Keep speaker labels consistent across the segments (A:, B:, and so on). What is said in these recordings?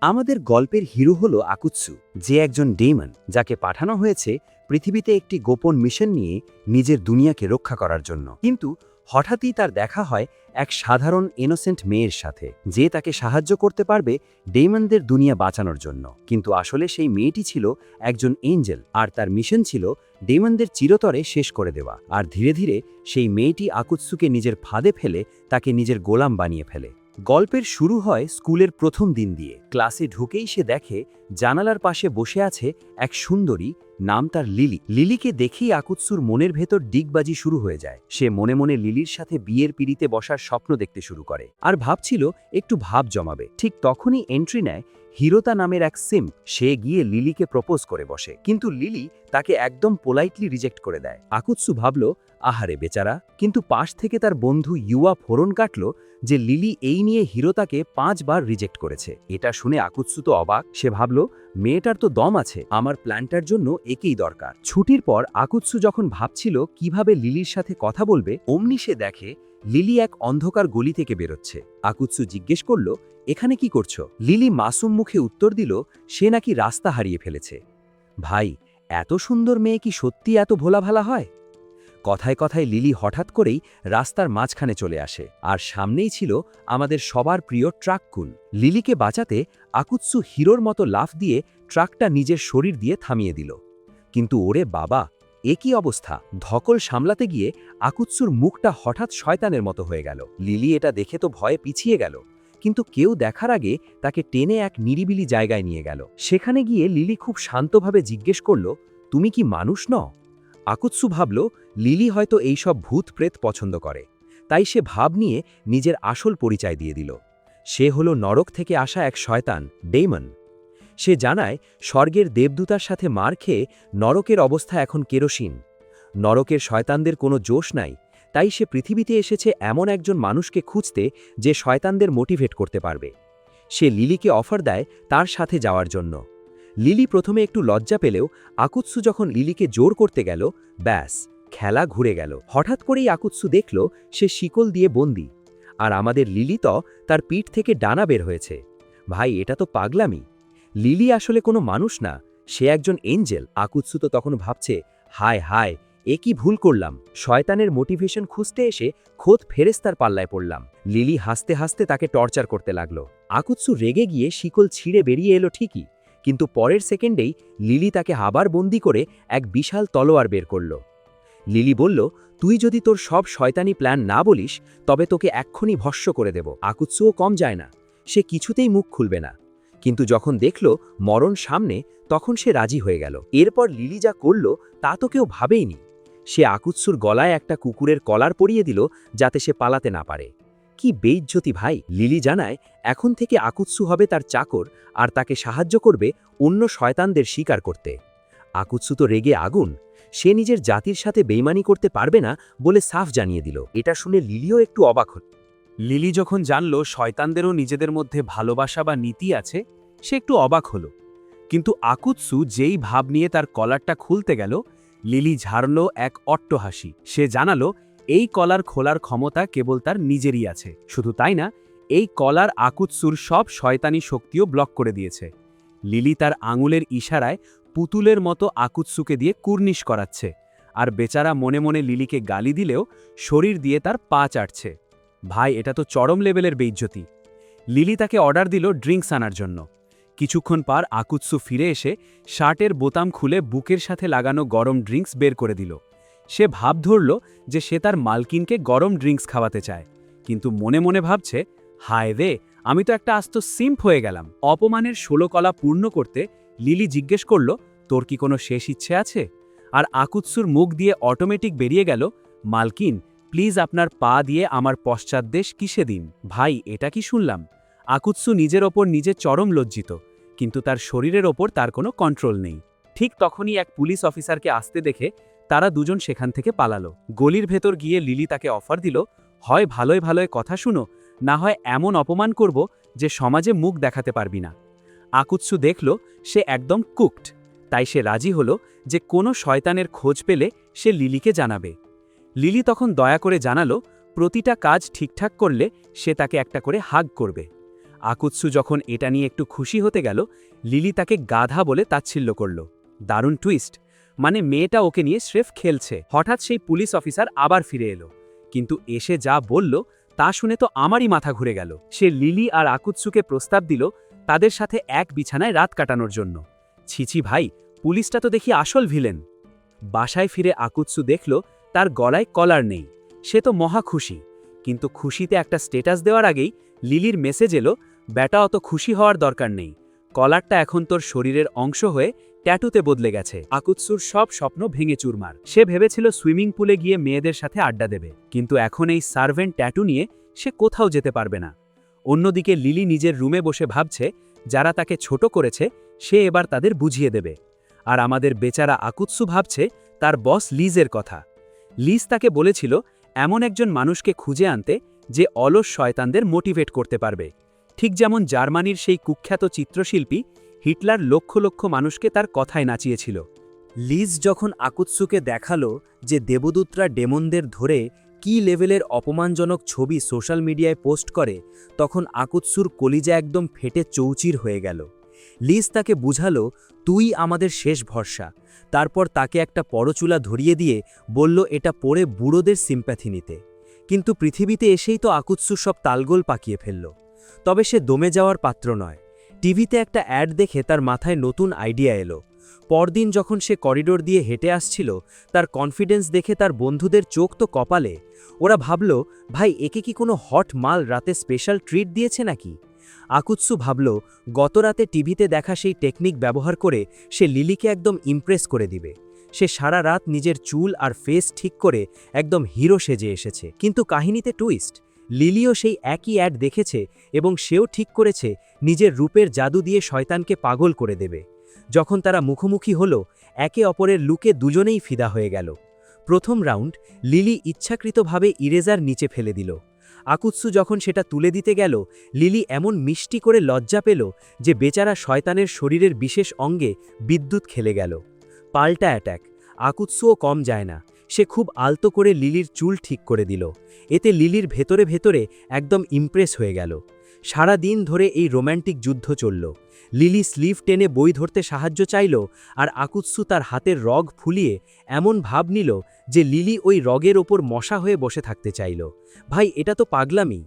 A: আমাদের গল্পের হিরো হলো আকুৎসু, যে একজন ডেমন, যাকে পাঠানো হয়েছে পৃথিবীতে একটি গোপন মিশন নিয়ে নিজের দুনিয়াকে রক্ষা করার জন্য। কিন্তু হঠাৎই তার দেখা হয় এক সাধারণ ইনোসেন্ট মেয়ের সাথে, যে তাকে সাহায্য করতে পারবে ডেমনদের দুনিয়া বাঁচানোর জন্য। কিন্তু আসলে সেই মেয়েটি ছিল একজন এঞ্জেল, আর তার মিশন ছিল ডেমনদের চিরতরে শেষ করে দেওয়া। আর ধীরে ধীরে সেই মেয়েটি আকুৎসুকে নিজের ফাঁদে ফেলে তাকে নিজের গোলাম বানিয়ে ফেলে। গল্পের শুরু হয় স্কুলের প্রথম দিন দিয়ে। ক্লাসে ঢুকেই সে দেখে জানালার পাশে বসে আছে এক সুন্দরী, নাম তার লিলি। লিলিকে দেখেই আকুৎসুর মনের ভেতর ডিগবাজি শুরু হয়ে যায়। সে মনে মনে লিলির সাথে বিয়ের পিঁড়িতে বসার স্বপ্ন দেখতে শুরু করে, আর ভাবছিল একটু ভাব জমাবে। ঠিক তখনই এন্ট্রি নেয় হিরোতা নামের এক সিম্প। সে গিয়ে লিলিকে প্রপোজ করে বসে, কিন্তু লিলি তাকে একদম পোলাইটলি রিজেক্ট করে দেয়। আকুৎসু ভাবল, আহারে বেচারা। কিন্তু পাশ থেকে তার বন্ধু ইউয়া ফোরন কাটল যে লিলি এই নিয়ে হিরোতাকে 5 বার রিজেক্ট করেছে। এটা শুনে আকুৎসু তো অবাক। সে ভাবল, মেয়েটার তো দম আছে, আমার প্ল্যানটার জন্য একেই দরকার। ছুটির পর আকুৎসু যখন ভাবছিল কিভাবে লিলির সাথে কথা বলবে, অমনি সে দেখে লিলি এক অন্ধকার গলি থেকে বেরোচ্ছে। আকুৎসু জিজ্ঞেস করল, এখানে কি করছো? লিলি মাসুম মুখে উত্তর দিল, সে নাকি রাস্তা হারিয়ে ফেলেছে। ভাই, এত সুন্দর মেয়ে কি সত্যি এত ভোলাভালা হয়? কথায় কথায় লিলি হঠাৎ করেই রাস্তার মাঝখানে চলে আসে, আর সামনেই ছিল আমাদের সবার প্রিয় ট্রাককুন। লিলিকে বাঁচাতে আকুৎসু হিরোর মতো লাফ দিয়ে ট্রাকটা নিজের শরীর দিয়ে থামিয়ে দিল। কিন্তু ওরে বাবা, এ কি অবস্থা! ধকল সামলাতে গিয়ে আকুৎসুর মুখটা হঠাৎ শয়তানের মতো হয়ে গেল। লিলি এটা দেখে তো ভয়ে পিছিয়ে গেল, কিন্তু কেউ দেখার আগে তাকে টেনে এক নিরিবিলি জায়গায় নিয়ে গেল। সেখানে গিয়ে লিলি খুব শান্তভাবে জিজ্ঞেস করল, তুমি কি মানুষ নও? আকুৎসু ভাবল লিলি হয়তো এইসব ভূত প্রেত পছন্দ করে, তাই সে ভাব নিয়ে নিজের আসল পরিচয় দিয়ে দিল। সে হলো নরক থেকে আসা এক শয়তান, ডেমন। সে জানায় স্বর্গের দেবদূতার সাথে মার খেয়ে নরকের অবস্থা এখন কেরোসিন। নরকের শয়তানদের কোনো জোশ নাই, তাই সে পৃথিবীতে এসেছে এমন একজন মানুষকে খুঁজতে যে শয়তানদের মোটিভেট করতে পারবে। সে লিলিকে অফার দেয় তার সাথে যাওয়ার জন্য। লিলি প্রথমে একটু লজ্জা পেলেও আকুৎসু যখন লিলিকে জোর করতে গেল, ব্যাস, খেলা ঘুরে গেল। হঠাৎ করেই আকুৎসু দেখল সে শিকল দিয়ে বন্দী, আর আমাদের লিলি তো তার পিঠ থেকে ডানা বের হয়েছে। ভাই, এটা তো পাগলামি। লিলি আসলে কোনো মানুষ না, সে একজন এঞ্জেল। আকুৎসু তো তখন ভাবছে, হায় হায়, এ কি ভুল করলাম! শয়তানের মোটিভেশন খুঁজতে এসে খোদ ফেরেস্তার পাল্লায় পড়লাম। লিলি হাসতে হাসতে তাকে টর্চার করতে লাগলো। আকুৎসু রেগে গিয়ে শিকল ছিঁড়ে বেরিয়ে এলো ঠিকই, কিন্তু পরের সেকেন্ডেই লিলি তাকে আবার বন্দি করে এক বিশাল তলোয়ার বের করল। লিলি বলল, তুই যদি তোর সব শয়তানি প্ল্যান না বলিস, তবে তোকে এক্ষুনি ভস্ম করে দেব। আকুৎসুও কম যায় না, সে কিছুতেই মুখ খুলবে না। কিন্তু যখন দেখল মরণ সামনে, তখন সে রাজি হয়ে গেল। এরপর লিলি যা করল তা তো কেউ ভাবেইনি। সে আকুৎসুর গলায় একটা কুকুরের কলার পরিয়ে দিল, যাতে সে পালাতে না পারে। কি বেইজ্জতি ভাই! লিলি জানায় এখন থেকে আকুৎসু হবে তার চাকর, আর তাকে সাহায্য করবে অন্য শয়তানদের শিকার করতে। আকুৎসু তো রেগে আগুন। সে নিজের জাতির সাথে বেইমানি করতে পারবে না বলে সাফ জানিয়ে দিল। এটা শুনে লিলিও একটু অবাক হল।
B: লিলি যখন জানল শয়তানদেরও নিজেদের মধ্যে ভালোবাসা বা নীতি আছে, সে একটু অবাক হল। কিন্তু আকুৎসু যেই ভাব নিয়ে তার কলারটা খুলতে গেল, লিলি ঝাড়ল এক অট্টহাসি। সে জানালো এই কলার খোলার ক্ষমতা কেবল তার নিজেরই আছে। শুধু তাই না, এই কলার আকুৎসুর সব শয়তানি শক্তিও ব্লক করে দিয়েছে। লিলি তার আঙুলের ইশারায় পুতুলের মতো আকুৎসুকে দিয়ে কুর্নিশ করাচ্ছে, আর বেচারা মনে মনে লিলিকে গালি দিলেও শরীর দিয়ে তার পা চাটছে। ভাই, এটা তো চরম লেভেলের বেইজ্জতি। লিলি তাকে অর্ডার দিল ড্রিঙ্কস আনার জন্য। কিছুক্ষণ পর আকুৎসু ফিরে এসে শার্টের বোতাম খুলে বুকের সাথে লাগানো গরম ড্রিঙ্কস বের করে দিল। সে ভাব ধরল যে সে তার মালকিনকে গরম ড্রিঙ্কস খাওয়াতে চায়, কিন্তু মনে মনে ভাবছে, হায় রে, আমি তো একটা আস্ত সিম্প হয়ে গেলাম। অপমানের 16 কলা পূর্ণ করতে লিলি জিজ্ঞেস করল, তোর কি কোনো শেষ ইচ্ছে আছে? আর আকুৎসুর মুখ দিয়ে অটোমেটিক বেরিয়ে গেল, মালকিন, প্লিজ আপনার পা দিয়ে আমার পশ্চাৎদেশ কিসে দিন। ভাই, এটা কি শুনলাম! আকুৎসু নিজের ওপর নিজে চরম লজ্জিত, কিন্তু তার শরীরের ওপর তার কোনো কন্ট্রোল নেই। ঠিক তখনই এক পুলিশ অফিসারকে আসতে দেখে তারা দুজন সেখান থেকে পালালো। গলির ভেতর গিয়ে লিলি তাকে অফার দিল, হয় ভালোয় ভালোয় কথা শুনো, না হয় এমন অপমান করব যে সমাজে মুখ দেখাতে পারবি না। আকুৎসু দেখল সে একদম কুকড, তাই সে রাজি হলো যে কোনো শয়তানের খোঁজ পেলে সে লিলিকে জানাবে। লিলি তখন দয়া করে জানালো প্রতিটা কাজ ঠিকঠাক করলে সে তাকে একটা করে হাগ করবে। আকুৎসু যখন এটা নিয়ে একটু খুশি হতে গেল, লিলি তাকে গাধা বলে তাচ্ছিল্য করল। দারুণ টুইস্ট, মানে মেয়েটা ওকে নিয়ে স্রেফ খেলছে। হঠাৎ সেই পুলিশ অফিসার আবার ফিরে এলো, কিন্তু এসে যা বলল তা শুনে তো আমারই মাথা ঘুরে গেল। সে লিলি আর আকুৎসুকে প্রস্তাব দিল তাদের সাথে এক বিছানায় রাত কাটানোর জন্য। ছিছি ভাই, পুলিশটা তো দেখি আসল ভিলেন। বাসায় ফিরে আকুৎসু দেখল তার গলায় কলার নেই। সে তো মহা খুশি, কিন্তু খুশিতে একটা স্ট্যাটাস দেওয়ার আগেই লিলির মেসেজ এলো, ব্যাটা অত খুশি হওয়ার দরকার নেই, কলারটা এখন তোর শরীরের অংশ হয়ে ট্যাটুতে বদলে গেছে। আকুৎসুর সব স্বপ্ন ভেঙে চুরমার। সে ভেবেছিল সুইমিং পুলে গিয়ে মেয়েদের সাথে আড্ডা দেবে, কিন্তু এখন এই সার্ভেন্ট ট্যাটু নিয়ে সে কোথাও যেতে পারবে না। অন্যদিকে লিলি নিজের রুমে বসে ভাবছে যারা তাকে ছোট করেছে সে এবার তাদের বুঝিয়ে দেবে। আর আমাদের বেচারা আকুৎসু ভাবছে তার বস লিজের কথা। লিজ তাকে বলেছিল এমন একজন মানুষকে খুঁজে আনতে যে অলস শয়তানদের মোটিভেট করতে পারবে, ঠিক যেমন জার্মানির সেই কুখ্যাত চিত্রশিল্পী হিটলার লক্ষ লক্ষ মানুষকে তার কথায় নাচিয়েছিল।
A: লিজ যখন আকুৎসুকে দেখালো যে দেবদূতরা ডেমনদের ধরে কী লেভেলের অপমানজনক ছবি সোশ্যাল মিডিয়ায় পোস্ট করে, তখন আকুৎসুর কলিজা একদম ফেটে চৌচির হয়ে গেল। লিজ তাকে বুঝালো তুই আমাদের শেষ ভরসা। তারপর তাকে একটা পরচুলা ধরিয়ে দিয়ে বলল এটা পড়ে বুড়োদের সিম্প্যাথি নিতে। কিন্তু পৃথিবীতে এসেই তো আকুৎসু সব তালগোল পাকিয়ে ফেলল। তবে সে দমে যাওয়ার পাত্র নয়। টিভিতে একটা অ্যাড দেখে তার মাথায় নতুন আইডিয়া এলো। পরদিন যখন সে করিডোর দিয়ে হেঁটে আসছিল, তার কনফিডেন্স দেখে তার বন্ধুদের চোখ তো কপালে। ওরা ভাবল ভাই একে কি কোনো হট মাল রাতে স্পেশাল ট্রিট দিয়েছে নাকি। আকুৎসু ভাবল গতরাতে টিভিতে দেখা সেই টেকনিক ব্যবহার করে সে লিলিকে একদম ইমপ্রেস করে দিবে। সে সারা রাত নিজের চুল আর ফেস ঠিক করে একদম হিরো সেজে এসেছে। কিন্তু কাহিনীতে টুইস্ট, লিলিও সেই একই অ্যাড দেখেছে এবং সেও ঠিক করেছে নিজের রূপের জাদু দিয়ে শয়তানকে পাগল করে দেবে। যখন তারা মুখোমুখি হলো, একে অপরের লুকে দুজনেই ফিদা হয়ে গেল। প্রথম রাউন্ড লিলি ইচ্ছাকৃতভাবে ইরেজার নিচে ফেলে দিল। আকুৎসু যখন সেটা তুলে দিতে গেল, লিলি এমন মিষ্টি করে লজ্জা পেল যে বেচারা শয়তানের শরীরের বিশেষ অঙ্গে বিদ্যুৎ খেলে গেল। পাল্টা অ্যাট্যাক, আকুৎসুও কম যায় না। সে খুব আলতো করে লিলির চুল ঠিক করে দিল। এতে লিলির ভেতরে ভেতরে একদম ইমপ্রেস হয়ে গেল। সারা দিন ধরে এই রোম্যান্টিক যুদ্ধ চলল। লিলি স্লিভ টেনে বই ধরতে সাহায্য চাইল, আর আকুৎসু তার হাতের রগ ফুলিয়ে এমন ভাব নিল যে লিলি ওই রগের ওপর মশা হয়ে বসে থাকতে চাইল। ভাই এটা তো পাগলামি।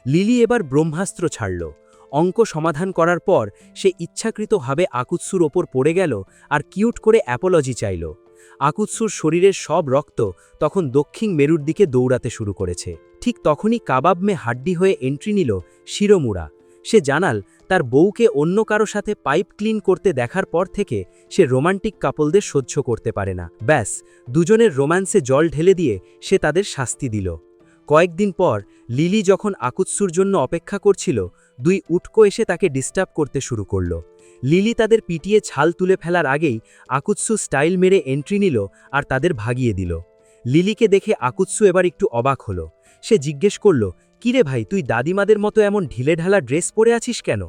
A: লিলি এবার ব্রহ্মাস্ত্র ছাড়ল। অঙ্ক সমাধান করার পর সে ইচ্ছাকৃতভাবে আকুৎসুর ওপর পড়ে গেল আর কিউট করে অ্যাপোলজি চাইল। আকুৎসুর শরীরের সব রক্ত তখন দক্ষিণ মেরুর দিকে দৌড়াতে শুরু করেছে। ঠিক তখনই কাবাব মে হাড্ডি হয়ে এন্ট্রি নিল শিরোমুরা। সে জানাল তার বউকে অন্য কারো সাথে পাইপ ক্লিন করতে দেখার পর থেকে সে রোমান্টিক কাপলদের সহ্য করতে পারে না। ব্যাস, দুজনের রোম্যান্সে জল ঢেলে দিয়ে সে তাদের শাস্তি দিল। কয়েকদিন পর লিলি যখন আকুৎসুর জন্য অপেক্ষা করছিল, দুই উটকো এসে তাকে ডিস্টার্ব করতে শুরু করল। লিলি তাদের পিটিয়ে ছাল তুলে ফেলার আগেই আকুৎসু স্টাইল মেরে এন্ট্রি নিল আর তাদের ভাগিয়ে দিল। লিলিকে দেখে আকুৎসু এবার একটু অবাক হলো। সে জিজ্ঞেস করল, কিরে ভাই, তুই দাদিমাদের মতো এমন ঢিলেঢালা ড্রেস পরে আছিস কেন?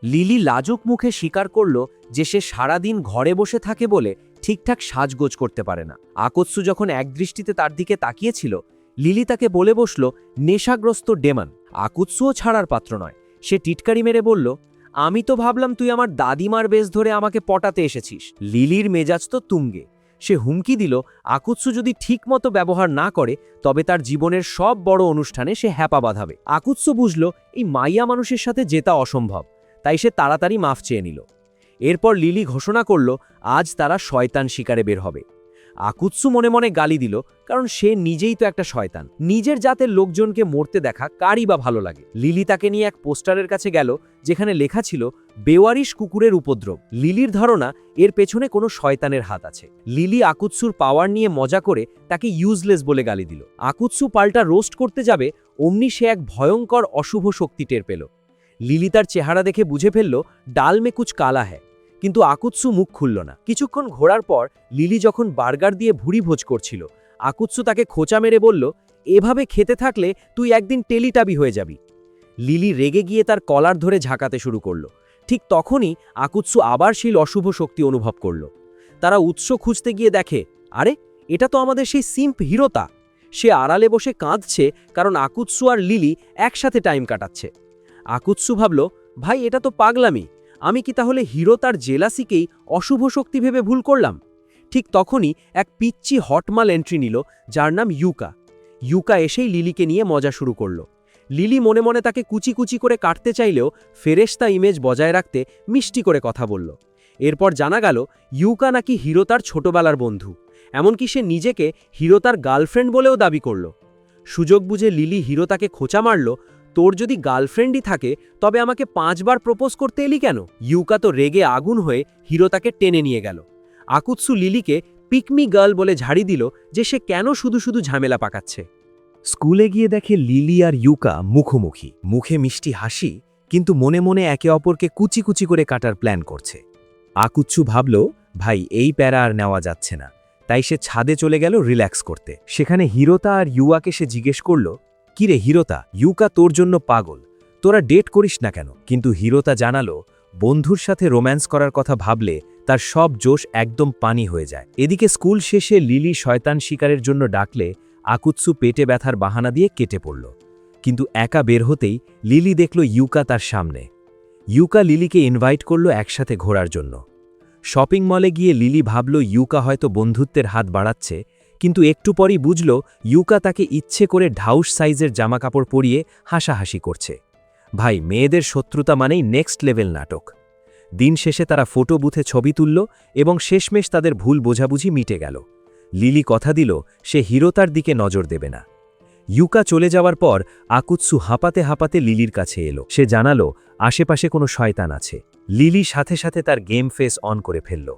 C: লিলি লাজুক মুখে স্বীকার করল যে সে সারাদিন ঘরে বসে থাকে বলে ঠিকঠাক সাজগোজ করতে পারে না। আকুৎসু যখন একদৃষ্টিতে তার দিকে তাকিয়েছিল, লিলি তাকে বলে বসল নেশাগ্রস্ত ডেমন। আকুৎসুও ছাড়ার পাত্র নয়। সে টিটকারি মেরে বলল, আমি তো ভাবলাম তুই আমার দাদিমার বেশ ধরে আমাকে পটাতে এসেছিস। লিলির মেজাজ তো তুঙ্গে। সে হুমকি দিল আকুৎসু যদি ঠিকমতো ব্যবহার না করে তবে তার জীবনের সব বড় অনুষ্ঠানে সে হ্যাপা বাঁধাবে। আকুৎসু বুঝল এই মাইয়া মানুষের সাথে জেতা অসম্ভব, তাই সে তাড়াতাড়ি মাফ চেয়ে নিল। এরপর লিলি ঘোষণা করল আজ তারা শয়তান শিকারে বের হবে। আকুৎসু মনে মনে গালি দিল, কারণ সে নিজেই তো একটা শয়তান। নিজের জাতের লোকজনকে মরতে দেখা কারই বা ভালো লাগে। লিলি তাকে নিয়ে এক পোস্টারের কাছে গেল যেখানে লেখা ছিল বেওয়ারিশ কুকুরের উপদ্রব। লিলির ধারণা এর পেছনে কোনো শয়তানের হাত আছে। লিলি আকুৎসুর পাওয়ার নিয়ে মজা করে তাকে ইউজলেস বলে গালি দিল। আকুৎসু পাল্টা রোস্ট করতে যাবে, অমনি সে এক ভয়ঙ্কর অশুভ শক্তি টের পেল। লিলি তার চেহারা দেখে বুঝে ফেলল ডাল মে কুছ কালা হ্যায়, কিন্তু আকুৎসু মুখ খুলল না। কিছুক্ষণ ঘোরার পর লিলি যখন বার্গার দিয়ে ভুড়ি ভোজ করছিল, আকুৎসু তাকে খোঁচা মেরে বলল, এভাবে খেতে থাকলে তুই একদিন টেলিটাবি হয়ে যাবি। লিলি রেগে গিয়ে তার কলার ধরে ঝাঁকাতে শুরু করল। ঠিক তখনই আকুৎসু আবার সেই অশুভ শক্তি অনুভব করল। তারা উৎস খুঁজতে গিয়ে দেখে, আরে এটা তো আমাদের সেই সিম্প হিরোতা। সে আড়ালে বসে কাঁদছে কারণ আকুৎসু আর লিলি একসাথে টাইম কাটাচ্ছে। আকুৎসু ভাবল ভাই এটা তো পাগলামি। আমি কি তাহলে হিরো তার জেলাসিকেই অশুভ শক্তি ভেবে ভুল করলাম? ঠিক তখনই এক পিচ্চি হটমাল এন্ট্রি নিল, যার নাম ইউকা। ইউকা এসেই লিলিকে নিয়ে মজা শুরু করল। লিলি মনে মনে তাকে কুচি কুচি করে কাটতে চাইলেও ফেরেশতা ইমেজ বজায় রাখতে মিষ্টি করে কথা বলল। এরপর জানা গেল ইউকা নাকি হিরো তার ছোটবেলার বন্ধু, এমনকি সে নিজেকে হিরো তার গার্লফ্রেন্ড বলেও দাবি করল। সুযোগ বুঝে লিলি হিরো তাকে খোঁচা মারল, তোর যদি গার্লফ্রেন্ডই থাকে তবে আমাকে 5 বার প্রপোজ করতে এলি কেন? ইউকা তো রেগে আগুন হয়ে হিরো তাকে টেনে নিয়ে গেল। আকুৎসু লিলিকে পিকমি গার্ল বলে ঝাড়ি দিল যে সে কেন শুধু শুধু ঝামেলা পাকাচ্ছে।
A: স্কুলে গিয়ে দেখে লিলি আর ইউকা মুখোমুখি, মুখে মিষ্টি হাসি, কিন্তু মনে মনে একে অপরকে কুচি কুচি করে কাটার প্ল্যান করছে। আকুৎসু ভাবল, ভাই এই প্যারা আর নেওয়া যাচ্ছে না, তাই সে ছাদে চলে গেল রিল্যাক্স করতে। সেখানে হিরোতা আর ইউয়াকে সে জিজ্ঞেস করল, কিরে হিরোতা, ইউকা তোর জন্য পাগল, তোরা ডেট করিস না কেন? কিন্তু হিরোতা জানালো, বন্ধুর সাথে রোম্যান্স করার কথা ভাবলে তার সব জোশ একদম পানি হয়ে যায়। এদিকে স্কুল শেষে লিলি শয়তান শিকারের জন্য ডাকলে আকুৎসু পেটে ব্যথার বাহানা দিয়ে কেটে পড়ল। কিন্তু একা বের হতেই লিলি দেখল ইউকা তার সামনে। ইউকা লিলিকে ইনভাইট করল একসাথে ঘোরার জন্য। শপিং মলে গিয়ে লিলি ভাবল ইউকা হয়তো বন্ধুত্বের হাত বাড়াচ্ছে, কিন্তু একটু পরই বুঝল ইউকা তাকে ইচ্ছে করে ঢাউস সাইজের জামাকাপড় পরিয়ে হাসাহাসি করছে। ভাই, মেয়েদের শত্রুতা মানেই নেক্সট লেভেল নাটক। দিন শেষে তারা ফটো বুথে ছবি তুলল এবং শেষমেশ তাদের ভুল বোঝাবুঝি মিটে গেল। লিলি কথা দিল সে হিরোতার দিকে নজর দেবে না। ইউকা চলে যাওয়ার পর আকুৎসু হাঁপাতে হাঁপাতে লিলির কাছে এলো। সে জানালো আশেপাশে কোনো শয়তান আছে। লিলি সাথে সাথে তার গেম ফেস অন করে ফেলল।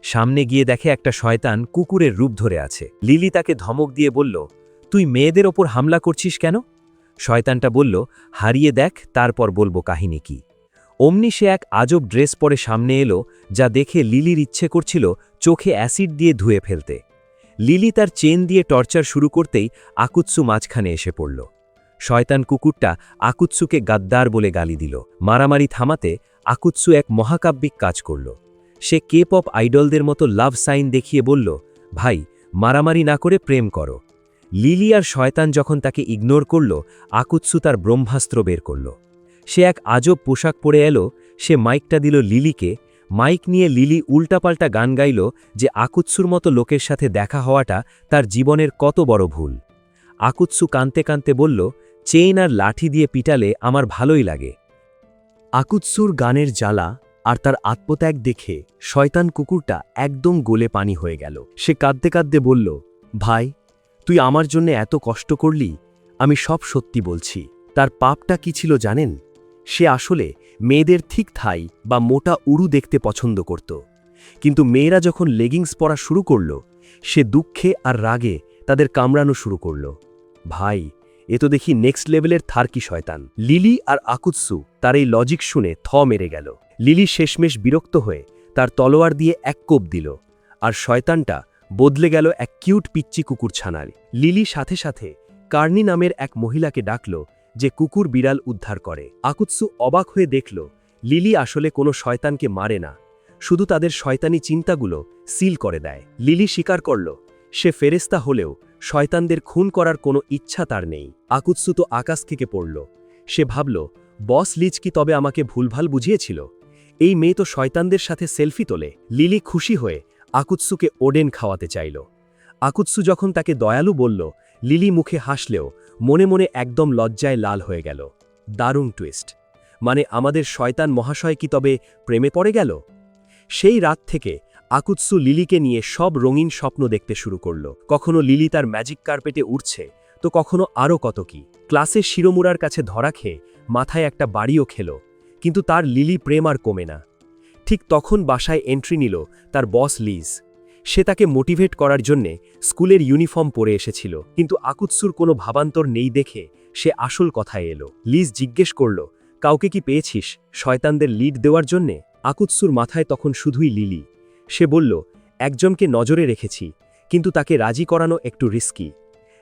A: সামনে গিয়ে দেখে একটা শয়তান কুকুরের রূপ ধরে আছে। লিলি তাকে ধমক দিয়ে বলল, তুই মেয়েদের ওপর হামলা করছিস কেন? শয়তানটা বলল, হারিয়ে দেখ, তারপর বলবো কাহিনী কি। অমনি সে এক আজব ড্রেস পরে সামনে এলো, যা দেখে লিলির ইচ্ছে করছিল চোখে অ্যাসিড দিয়ে ধুয়ে ফেলতে। লিলি তার চেন দিয়ে টর্চার শুরু করতেই আকুৎসু মাঝখানে এসে পড়ল। শয়তান কুকুরটা আকুৎসুকে গাদ্দার বলে গালি দিল। মারামারি থামাতে আকুৎসু এক মহাকাব্যিক কাজ করল। সে কে-পপ আইডলদের মতো লাভ সাইন দেখিয়ে বলল, ভাই, মারামারি না করে প্রেম করো। লিলি আর শয়তান যখন তাকে ইগনোর করল, আকুৎসু তার ব্রহ্মাস্ত্র বের করল। সে এক আজব পোশাক পরে এলো। সে মাইকটা দিল লিলিকে। মাইক নিয়ে লিলি উল্টাপাল্টা গান গাইল যে আকুৎসুর মতো লোকের সাথে দেখা হওয়াটা তার জীবনের কত বড় ভুল। আকুৎসু কাঁদতে কাঁদতে বলল, চেইন আর লাঠি দিয়ে পিটালে আমার ভালোই লাগে। আকুৎসুর গানের জ্বালা আর তার আত্মত্যাগ দেখে শয়তান কুকুরটা একদম গোলে পানি হয়ে গেল। সে কাঁদতে কাঁদতে বলল, ভাই, তুই আমার জন্য এত কষ্ট করলি, আমি সব সত্যি বলছি। তার পাপটা কি ছিল জানেন? সে আসলে মেয়েদের ঠিক থাই বা মোটা উড়ু দেখতে পছন্দ করত। কিন্তু মেয়েরা যখন লেগিংস পরা শুরু করল, সে দুঃখে আর রাগে তাদের কামড়ানো শুরু করল। ভাই, এ তো দেখি নেক্সট লেভেলের থার্কি শয়তান। লিলি আর আকুৎসু তার এই লজিক শুনে মেরে গেল। লিলি শেষমেশ বিরক্ত হয়ে তার তলোয়ার দিয়ে এক কোপ দিল, আর শয়তানটা বদলে গেল এক কিউট পিচ্চি কুকুর ছানার। লিলি সাথে সাথে কার্নি নামের এক মহিলাকে ডাকল, যে কুকুর বিড়াল উদ্ধার করে। আকুৎসু অবাক হয়ে দেখল লিলি আসলে কোনো শয়তানকে মারে না, শুধু তাদের শয়তানি চিন্তাগুলো সিল করে দেয়। লিলি স্বীকার করল সে ফেরেস্তা হলেও শয়তানদের খুন করার কোনো ইচ্ছা তার নেই। আকুৎসু তো আকাশ থেকে পড়ল। সে ভাবল, বস লিজ কি তবে আমাকে ভুলভাল বুঝিয়েছিল? এই মেয়ে তো শয়তানদের সাথে সেলফি তোলে। লিলি খুশি হয়ে আকুৎসুকে ওডেন খাওয়াতে চাইল। আকুৎসু যখন তাকে দয়ালু বলল, লিলি মুখে হাসলেও মনে মনে একদম লজ্জায় লাল হয়ে গেল। দারুণ টুইস্ট! মানে আমাদের শয়তান মহাশয় কি তবে প্রেমে পড়ে গেল? সেই রাত থেকে আকুৎসু লিলিকে নিয়ে সব রঙিন স্বপ্ন দেখতে শুরু করল। কখনো লিলি তার ম্যাজিক কার্পেটে উঠছে, তো কখনো আরও কত কি। ক্লাসে শিরোমুরার কাছে ধরা খেয়ে মাথায় একটা বাড়িও খেল, কিন্তু তার লিলি প্রেম আর কমে না। ঠিক তখন বাসায় এন্ট্রি নিল তার বস লিজ। সে তাকে মোটিভেট করার জন্যে স্কুলের ইউনিফর্ম পরে এসেছিল, কিন্তু আকুৎসুর কোনো ভাবান্তর নেই দেখে সে আসল কথায় এলো। লিজ জিজ্ঞেস করল, কাউকে কি পেয়েছিস শয়তানদের লিড দেওয়ার জন্যে? আকুৎসুর মাথায় তখন শুধুই লিলি। সে বলল, একজনকে নজরে রেখেছি, কিন্তু তাকে রাজি করানো একটু রিস্কি।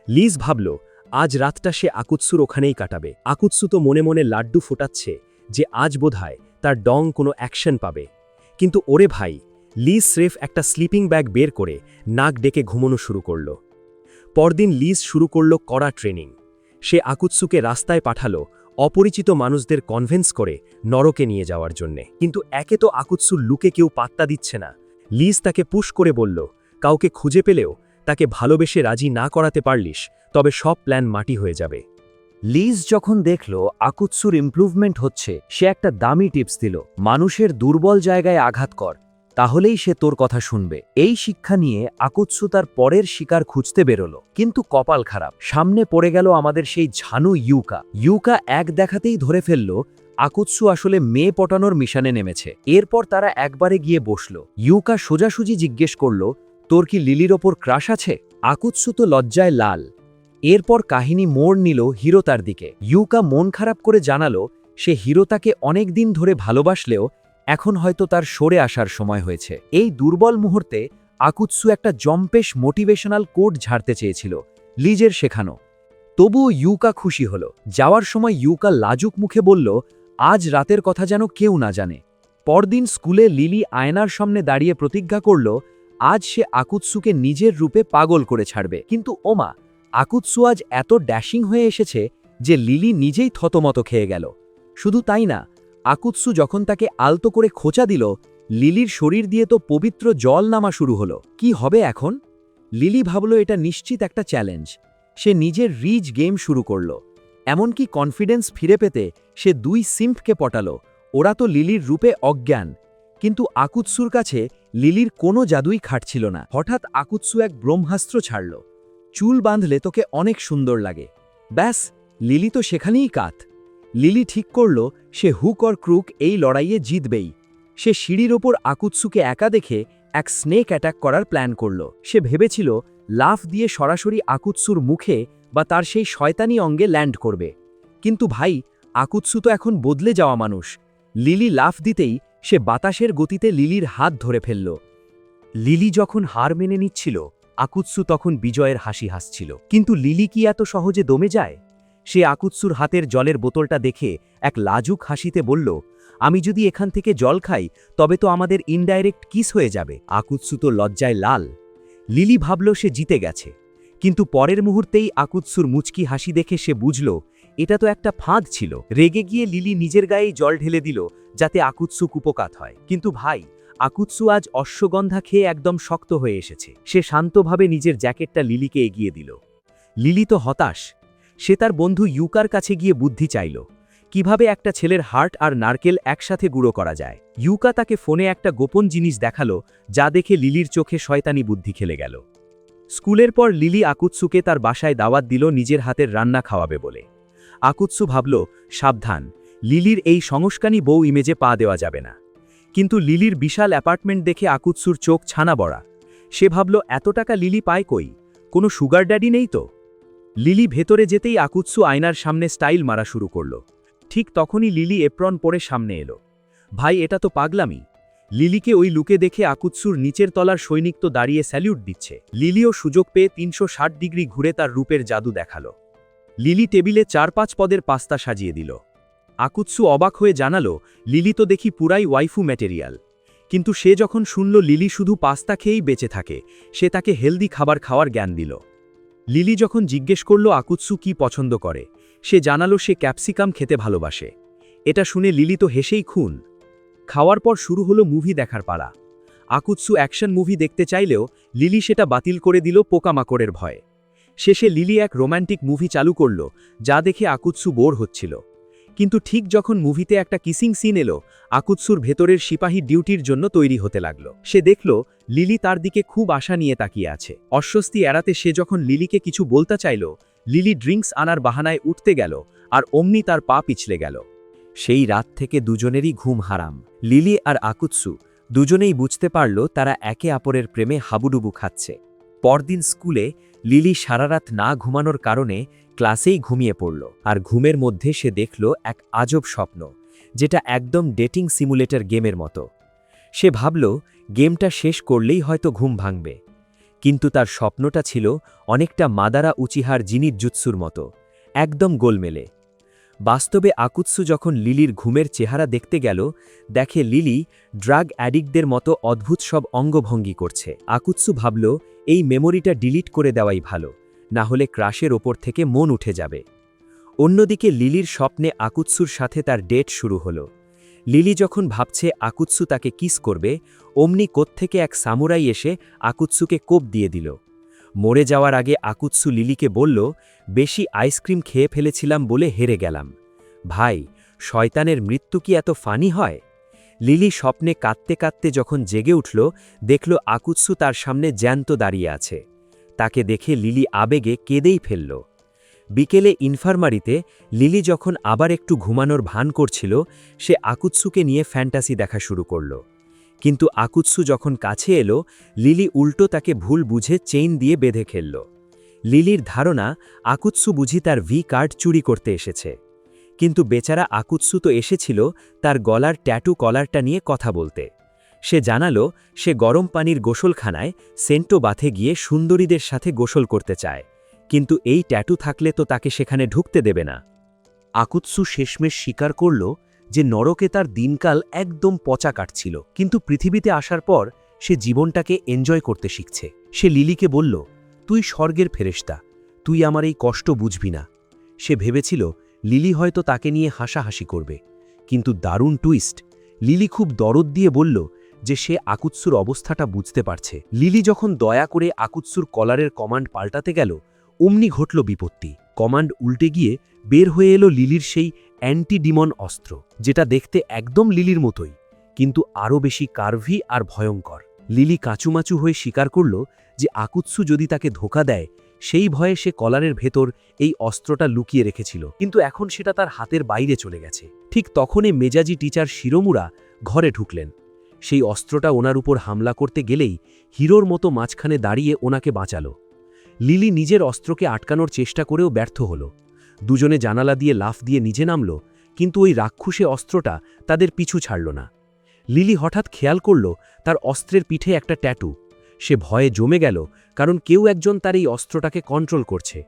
A: লিজ ভাবল আজ রাতটা সে আকুৎসুর ওখানেই কাটাবে। আকুৎসু তো মনে মনে লাড্ডু ফোটাচ্ছে যে আজ বোধহয় তার ডং কোনো অ্যাকশন পাবে। কিন্তু ওরে ভাই, লিজ স্রেফ একটা স্লিপিং ব্যাগ বের করে নাক ডেকে ঘুমানো শুরু করল। পরদিন লিজ শুরু করল কড়া ট্রেনিং। সে আকুৎসুকে রাস্তায় পাঠালো অপরিচিত মানুষদের কনভিন্স করে নরকে নিয়ে যাওয়ার জন্যে। কিন্তু একে তো আকুৎসুর লুকে কেউ পাত্তা দিচ্ছে না। লিজ তাকে পুশ করে বলল, কাউকে খুঁজে পেলেও তাকে ভালোবেসে রাজি না করাতে পারলিস তবে সব প্ল্যান মাটি হয়ে যাবে। লিজ যখন দেখল আকুৎসুর ইমপ্রুভমেন্ট হচ্ছে, সে একটা দামি টিপস দিল, মানুষের দুর্বল জায়গায় আঘাত কর, তাহলেই সে তোর কথা শুনবে। এই শিক্ষা নিয়ে আকুৎসু তার পরের শিকার খুঁজতে বেরোল। কিন্তু কপাল খারাপ, সামনে পড়ে গেল আমাদের সেই ঝানু ইউকা। ইউকা এক দেখাতেই ধরে ফেলল আকুৎসু আসলে মেয়ে পটানোর মিশনে নেমেছে। এরপর তারা একবারে গিয়ে বসল। ইউকা সোজাসুজি জিজ্ঞেস করল, তোর কি লিলির ওপর ক্রাশ আছে? আকুৎসু তো লজ্জায় লাল। এরপর কাহিনী মোড় নিল হিরো তার দিকে। ইউকা মন খারাপ করে জানালো সে হিরো তাকে অনেক দিন ধরে ভালোবাসলেও এখন হয়তো তার সরে আসার সময় হয়েছে। এই দুর্বল মুহূর্তে আকুৎসু একটা জম্পেশ মোটিভেশনাল কোট ঝাড়তে চেয়েছিল, লিজের শেখানো। তবুও ইউকা খুশি হল। যাওয়ার সময় ইউকা লাজুক মুখে বলল, আজ রাতের কথা যেন কেউ না জানে। পরদিন স্কুলে লিলি আয়নার সামনে দাঁড়িয়ে প্রতিজ্ঞা করল আজ সে আকুৎসুকে নিজের রূপে পাগল করে ছাড়বে। কিন্তু ওমা, আকুৎসু আজ এত ড্যাশিং হয়ে এসেছে যে লিলি নিজেই থতমত খেয়ে গেল। শুধু তাই না, আকুৎসু যখন তাকে আলতো করে খোঁচা দিল, লিলির শরীর দিয়ে তো পবিত্র জল নামা শুরু হলো। কি হবে এখন? লিলি ভাবল এটা নিশ্চিত একটা চ্যালেঞ্জ। সে নিজের রিচ গেম শুরু করল। এমনকি কনফিডেন্স ফিরে পেতে সে 2 সিম্পকে পটালো। ওরা তো লিলির রূপে অজ্ঞান, কিন্তু আকুৎসুর কাছে লিলির কোনো জাদুই খাটছিল না। হঠাৎ আকুৎসু এক ব্রহ্মাস্ত্র ছাড়ল, চুল বাঁধলে তোকে অনেক সুন্দর লাগে। ব্যাস, লিলি তো সেখানেই কাত। লিলি ঠিক করল সে হুক অর ক্রুক এই লড়াইয়ে জিতবেই। সে সিঁড়ির ওপর আকুৎসুকে একা দেখে এক স্নেক অ্যাটাক করার প্ল্যান করল। সে ভেবেছিল লাফ দিয়ে সরাসরি আকুৎসুর মুখে বা তার সেই শয়তানি অঙ্গে ল্যান্ড করবে। কিন্তু ভাই, আকুৎসু তো এখন বদলে যাওয়া মানুষ। লিলি লাফ দিতেই সে বাতাসের গতিতে লিলির হাত ধরে ফেলল। লিলি যখন হার মেনে নিচ্ছিল, আকুৎসু তখন বিজয়ের হাসি হাসছিল। কিন্তু লিলি কি এত সহজে দমে যায়? সে আকুৎসুর হাতের জলের বোতলটা দেখে এক লাজুক হাসিতে বলল, আমি যদি এখান থেকে জল খাই তবে তো আমাদের ইনডাইরেক্ট কিস হয়ে যাবে। আকুৎসু তো লজ্জায় লাল। লিলি ভাবল সে জিতে গেছে। কিন্তু পরের মুহূর্তেই আকুৎসুর মুচকি হাসি দেখে সে বুঝল এটা তো একটা ফাঁদ ছিল। রেগে গিয়ে লিলি নিজের গায়েই জল ঢেলে দিল যাতে আকুৎসু কুপোকাত হয়। কিন্তু ভাই, আকুৎসু আজ অশ্বগন্ধা খেয়ে একদম শক্ত হয়ে এসেছে। সে শান্তভাবে নিজের জ্যাকেটটা লিলিকে এগিয়ে দিল। লিলি তো হতাশ। সে তার বন্ধু ইউকার কাছে গিয়ে বুদ্ধি চাইল কিভাবে একটা ছেলের হার্ট আর নারকেল একসাথে গুঁড়ো করা যায়। ইউকা তাকে ফোনে একটা গোপন জিনিস দেখালো যা দেখে লিলির চোখে শয়তানি বুদ্ধি খেলে গেল। স্কুলের পর লিলি আকুৎসুকে তার বাসায় দাওয়াত দিল নিজের হাতের রান্না খাওয়াবে বলে। আকুৎসু ভাবল সাবধান, লিলির এই সংস্কানি বউ ইমেজে পা দেওয়া যাবে না। কিন্তু লিলির বিশাল অ্যাপার্টমেন্ট দেখে আকুৎসুর চোখ ছানা বড়া। সে ভাবল এত টাকা লিলি পায় কই? কোনো সুগার ড্যাডি নেই তো? লিলি ভেতরে যেতেই আকুৎসু আয়নার সামনে স্টাইল মারা শুরু করল। ঠিক তখনই লিলি এপ্রন পরে সামনে এলো। ভাই, এটা তো পাগলামি। লিলিকে ওই লুকে দেখে আকুৎসুর নিচের তলার সৈনিক তো দাঁড়িয়ে স্যালিউট দিচ্ছে। লিলিও সুযোগ পেয়ে 360 ডিগ্রি ঘুরে তার রূপের জাদু দেখালো। লিলি টেবিলে 4-5 পদের পাস্তা সাজিয়ে দিল। আকুৎসু অবাক হয়ে জানালো, লিলি তো দেখি পুরাই ওয়াইফু ম্যাটেরিয়াল। কিন্তু সে যখন শুনল লিলি শুধু পাস্তা খেয়েই বেঁচে থাকে, সে তাকে হেলদি খাবার খাওয়ার জ্ঞান দিল। লিলি যখন জিজ্ঞেস করল আকুৎসু কি পছন্দ করে, সে জানালো সে ক্যাপসিকাম খেতে ভালোবাসে। এটা শুনে লিলি তো হেসেই খুন। খাওয়ার পর শুরু হলো মুভি দেখার পালা। আকুৎসু অ্যাকশন মুভি দেখতে চাইলেও লিলি সেটা বাতিল করে দিল পোকামাকড়ের ভয়ে। শেষে লিলি এক রোম্যান্টিক মুভি চালু করল যা দেখে আকুৎসু বোর হচ্ছিল। কিন্তু ঠিক যখন মুভিতে একটা কিসিং সিন এলো, আকুৎসুর ভেতরের সিপাহী ডিউটির জন্য তৈরি হতে লাগল। সে দেখল লিলি তার দিকে খুব আশা নিয়ে তাকিয়ে আছে। অস্বস্তি এড়াতে সে যখন লিলিকে কিছু বলতে চাইল, লিলি ড্রিঙ্কস আনার বাহানায় উঠতে গেল আর অমনি তার পা পিছলে গেল। সেই রাত থেকে দুজনেরই ঘুম হারাম। লিলি আর আকুৎসু দুজনেই বুঝতে পারল তারা একে অপরের প্রেমে হাবুডুবু খাচ্ছে। পরদিন স্কুলে লিলি সারারাত না ঘুমানোর কারণে ক্লাসেই ঘুমিয়ে পড়ল। আর ঘুমের মধ্যে সে দেখল এক আজব স্বপ্ন, যেটা একদম ডেটিং সিমুলেটর গেমের মতো। সে ভাবল গেমটা শেষ করলেই হয়তো ঘুম ভাঙবে। কিন্তু তার স্বপ্নটা ছিল অনেকটা মাদারা উচিহার জিনির জুৎসুর মতো, একদম গোলমেলে। বাস্তবে আকুৎসু যখন লিলির ঘুমের চেহারা দেখতে গেল, দেখে লিলি ড্রাগ অ্যাডিক্টদের মতো অদ্ভুত সব অঙ্গভঙ্গি করছে। আকুৎসু ভাবল এই মেমোরিটা ডিলিট করে দেওয়াই ভালো, না হলে ক্রাশের ওপর থেকে মন উঠে যাবে। অন্যদিকে লিলির স্বপ্নে আকুৎসুর সাথে তার ডেট শুরু হলো। লিলি যখন ভাবছে আকুৎসু তাকে কিস করবে, অমনি কোত্থেকে এক সামুরাই এসে আকুৎসুকে কোপ দিয়ে দিল। মরে যাওয়ার আগে আকুৎসু লিলিকে বলল, বেশি আইসক্রিম খেয়ে ফেলেছিলাম বলে হেরে গেলাম। ভাই, শয়তানের মৃত্যু কি এত ফানি হয়? লিলি স্বপ্নে কাঁদতে কাঁদতে যখন জেগে উঠল, দেখল আকুৎসু তার সামনে জ্যান্ত দাঁড়িয়ে আছে। তাকে দেখে লিলি আবেগে কেঁদেই ফেলল। বিকেলে ইনফার্মারিতে লিলি যখন আবার একটু ঘুমানোর ভান করছিল, সে আকুৎসুকে নিয়ে ফ্যান্টাসি দেখা শুরু করল। কিন্তু আকুৎসু যখন কাছে এলো, লিলি উল্টো তাকে ভুল বুঝে চেইন দিয়ে বেঁধে খেলল। লিলির ধারণা আকুৎসু বুঝি তার ভি কার্ড চুরি করতে এসেছে। কিন্তু বেচারা আকুৎসু তো এসেছিল তার গলার ট্যাটু কলারটা নিয়ে কথা বলতে। সে জানালো সে গরম পানির গোসলখানায় সেন্টো বাথে গিয়ে সুন্দরীদের সাথে গোসল করতে চায়, কিন্তু এই ট্যাটু থাকলে তো তাকে সেখানে ঢুকতে দেবে না।
C: আকুৎসু শেষমেশ স্বীকার করল যে নরকে তার দিনকাল একদম পচা কাটছিল, কিন্তু পৃথিবীতে আসার পর সে জীবনটাকে এনজয় করতে শিখছে। সে লিলিকে বলল, তুই স্বর্গের ফেরেশতা, তুই আমার এই কষ্ট বুঝবি না। সে ভেবেছিল লিলি হয়তো তাকে নিয়ে হাসাহাসি করবে, কিন্তু দারুণ টুইস্ট। লিলি খুব দরদ দিয়ে বলল যে সে আকুৎসুর অবস্থাটা বুঝতে পারছে। লিলি যখন দয়া করে আকুৎসুর কলারের কমান্ড পাল্টাতে গেল, অমনি ঘটল বিপত্তি। কমান্ড উল্টে গিয়ে বের হয়ে এলো লিলির সেই অ্যান্টি ডিমন অস্ত্র, যেটা দেখতে একদম লিলির মতোই, কিন্তু আরও বেশি কার্ভি আর ভয়ঙ্কর। লিলি কাঁচুমাচু হয়ে স্বীকার করল যে আকুৎসু যদি তাকে ধোঁকা দেয়, সেই ভয়ে সে কলারের ভেতর এই অস্ত্রটা লুকিয়ে রেখেছিল, কিন্তু এখন সেটা তার হাতের বাইরে চলে গেছে। ঠিক তখনই মেজাজি টিচার শিরোমুরা ঘরে ঢুকলেন। সেই অস্ত্রটা ওনার উপর হামলা করতে গেলেই হিরোর মতো মাঝখানে দাঁড়িয়ে ওনাকে বাঁচালো। লিলি নিজের অস্ত্রকে আটকানোর চেষ্টা করেও ব্যর্থ হল। দুজনে জানালা দিয়ে লাফ দিয়ে নিচে নামল, কিন্তু ওই রাক্ষুসে অস্ত্রটা তাদের পিছু ছাড়ল না। লিলি হঠাৎ খেয়াল করল তার অস্ত্রের পিঠে একটা ট্যাটু। সে ভয়ে জমে গেল, কারণ কেউ একজন তার এই অস্ত্রটাকে কন্ট্রোল করছে।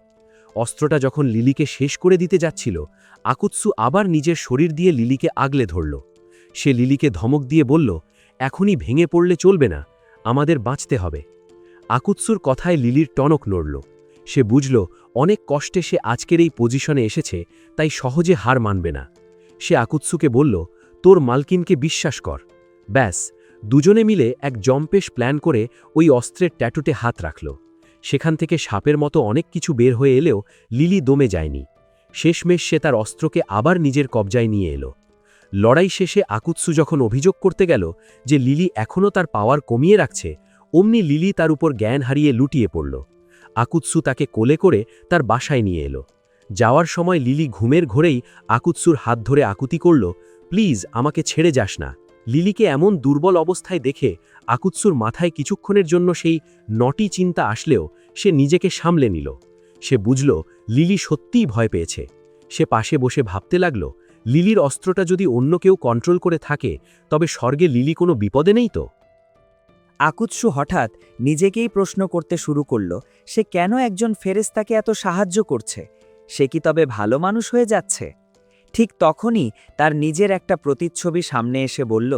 C: অস্ত্রটা যখন লিলিকে শেষ করে দিতে যাচ্ছিল, আকুৎসু আবার নিজের শরীর দিয়ে লিলিকে আগলে ধরল। সে লিলিকে ধমক দিয়ে বলল, এখনই ভেঙে পড়লে চলবে না, আমাদের বাঁচতে হবে। আকুৎসুর কথায় লিলির টনক নড়ল। সে বুঝল অনেক কষ্টে সে আজকের এই পজিশনে এসেছে, তাই সহজে হার মানবে না। সে আকুৎসুকে বলল, তোর মালকিনকে বিশ্বাস কর। ব্যাস, দুজনে মিলে এক জম্পেশ প্ল্যান করে ওই অস্ত্রের ট্যাটুতে হাত রাখল। সেখান থেকে সাপের মতো অনেক কিছু বের হয়ে এলেও লিলি দমে যায়নি। শেষমেশ সে তার অস্ত্রকে আবার নিজের কবজায় নিয়ে এলো। লড়াই শেষে আকুৎসু যখন অভিযোগ করতে গেল যে লিলি এখনও তার পাওয়ার কমিয়ে রাখছে, অমনি লিলি তার উপর জ্ঞান হারিয়ে লুটিয়ে পড়ল। আকুৎসু তাকে কোলে করে তার বাসায় নিয়ে এলো। যাওয়ার সময় লিলি ঘুমের ঘোরেই আকুৎসুর হাত ধরে আকুতি করল, প্লিজ আমাকে ছেড়ে যাস না। লিলিকে এমন দুর্বল অবস্থায় দেখে আকুৎসুর মাথায় কিছুক্ষণের জন্য সেই নটি চিন্তা আসলেও সে নিজেকে সামলে নিল। সে বুঝল লিলি সত্যিই ভয় পেয়েছে। সে পাশে বসে ভাবতে লাগল, লিলির অস্ত্রটা যদি অন্য কেউ কন্ট্রোল করে থাকে, তবে স্বর্গে লিলি কোনো বিপদে নেই তো?
D: আকুৎসু হঠাৎ নিজেকেই প্রশ্ন করতে শুরু করল, সে কেন একজন ফেরেশতাকে এত সাহায্য করছে? সে কি তবে ভালো মানুষ হয়ে যাচ্ছে? ঠিক তখনই তার নিজের একটা প্রতিচ্ছবি সামনে এসে বলল,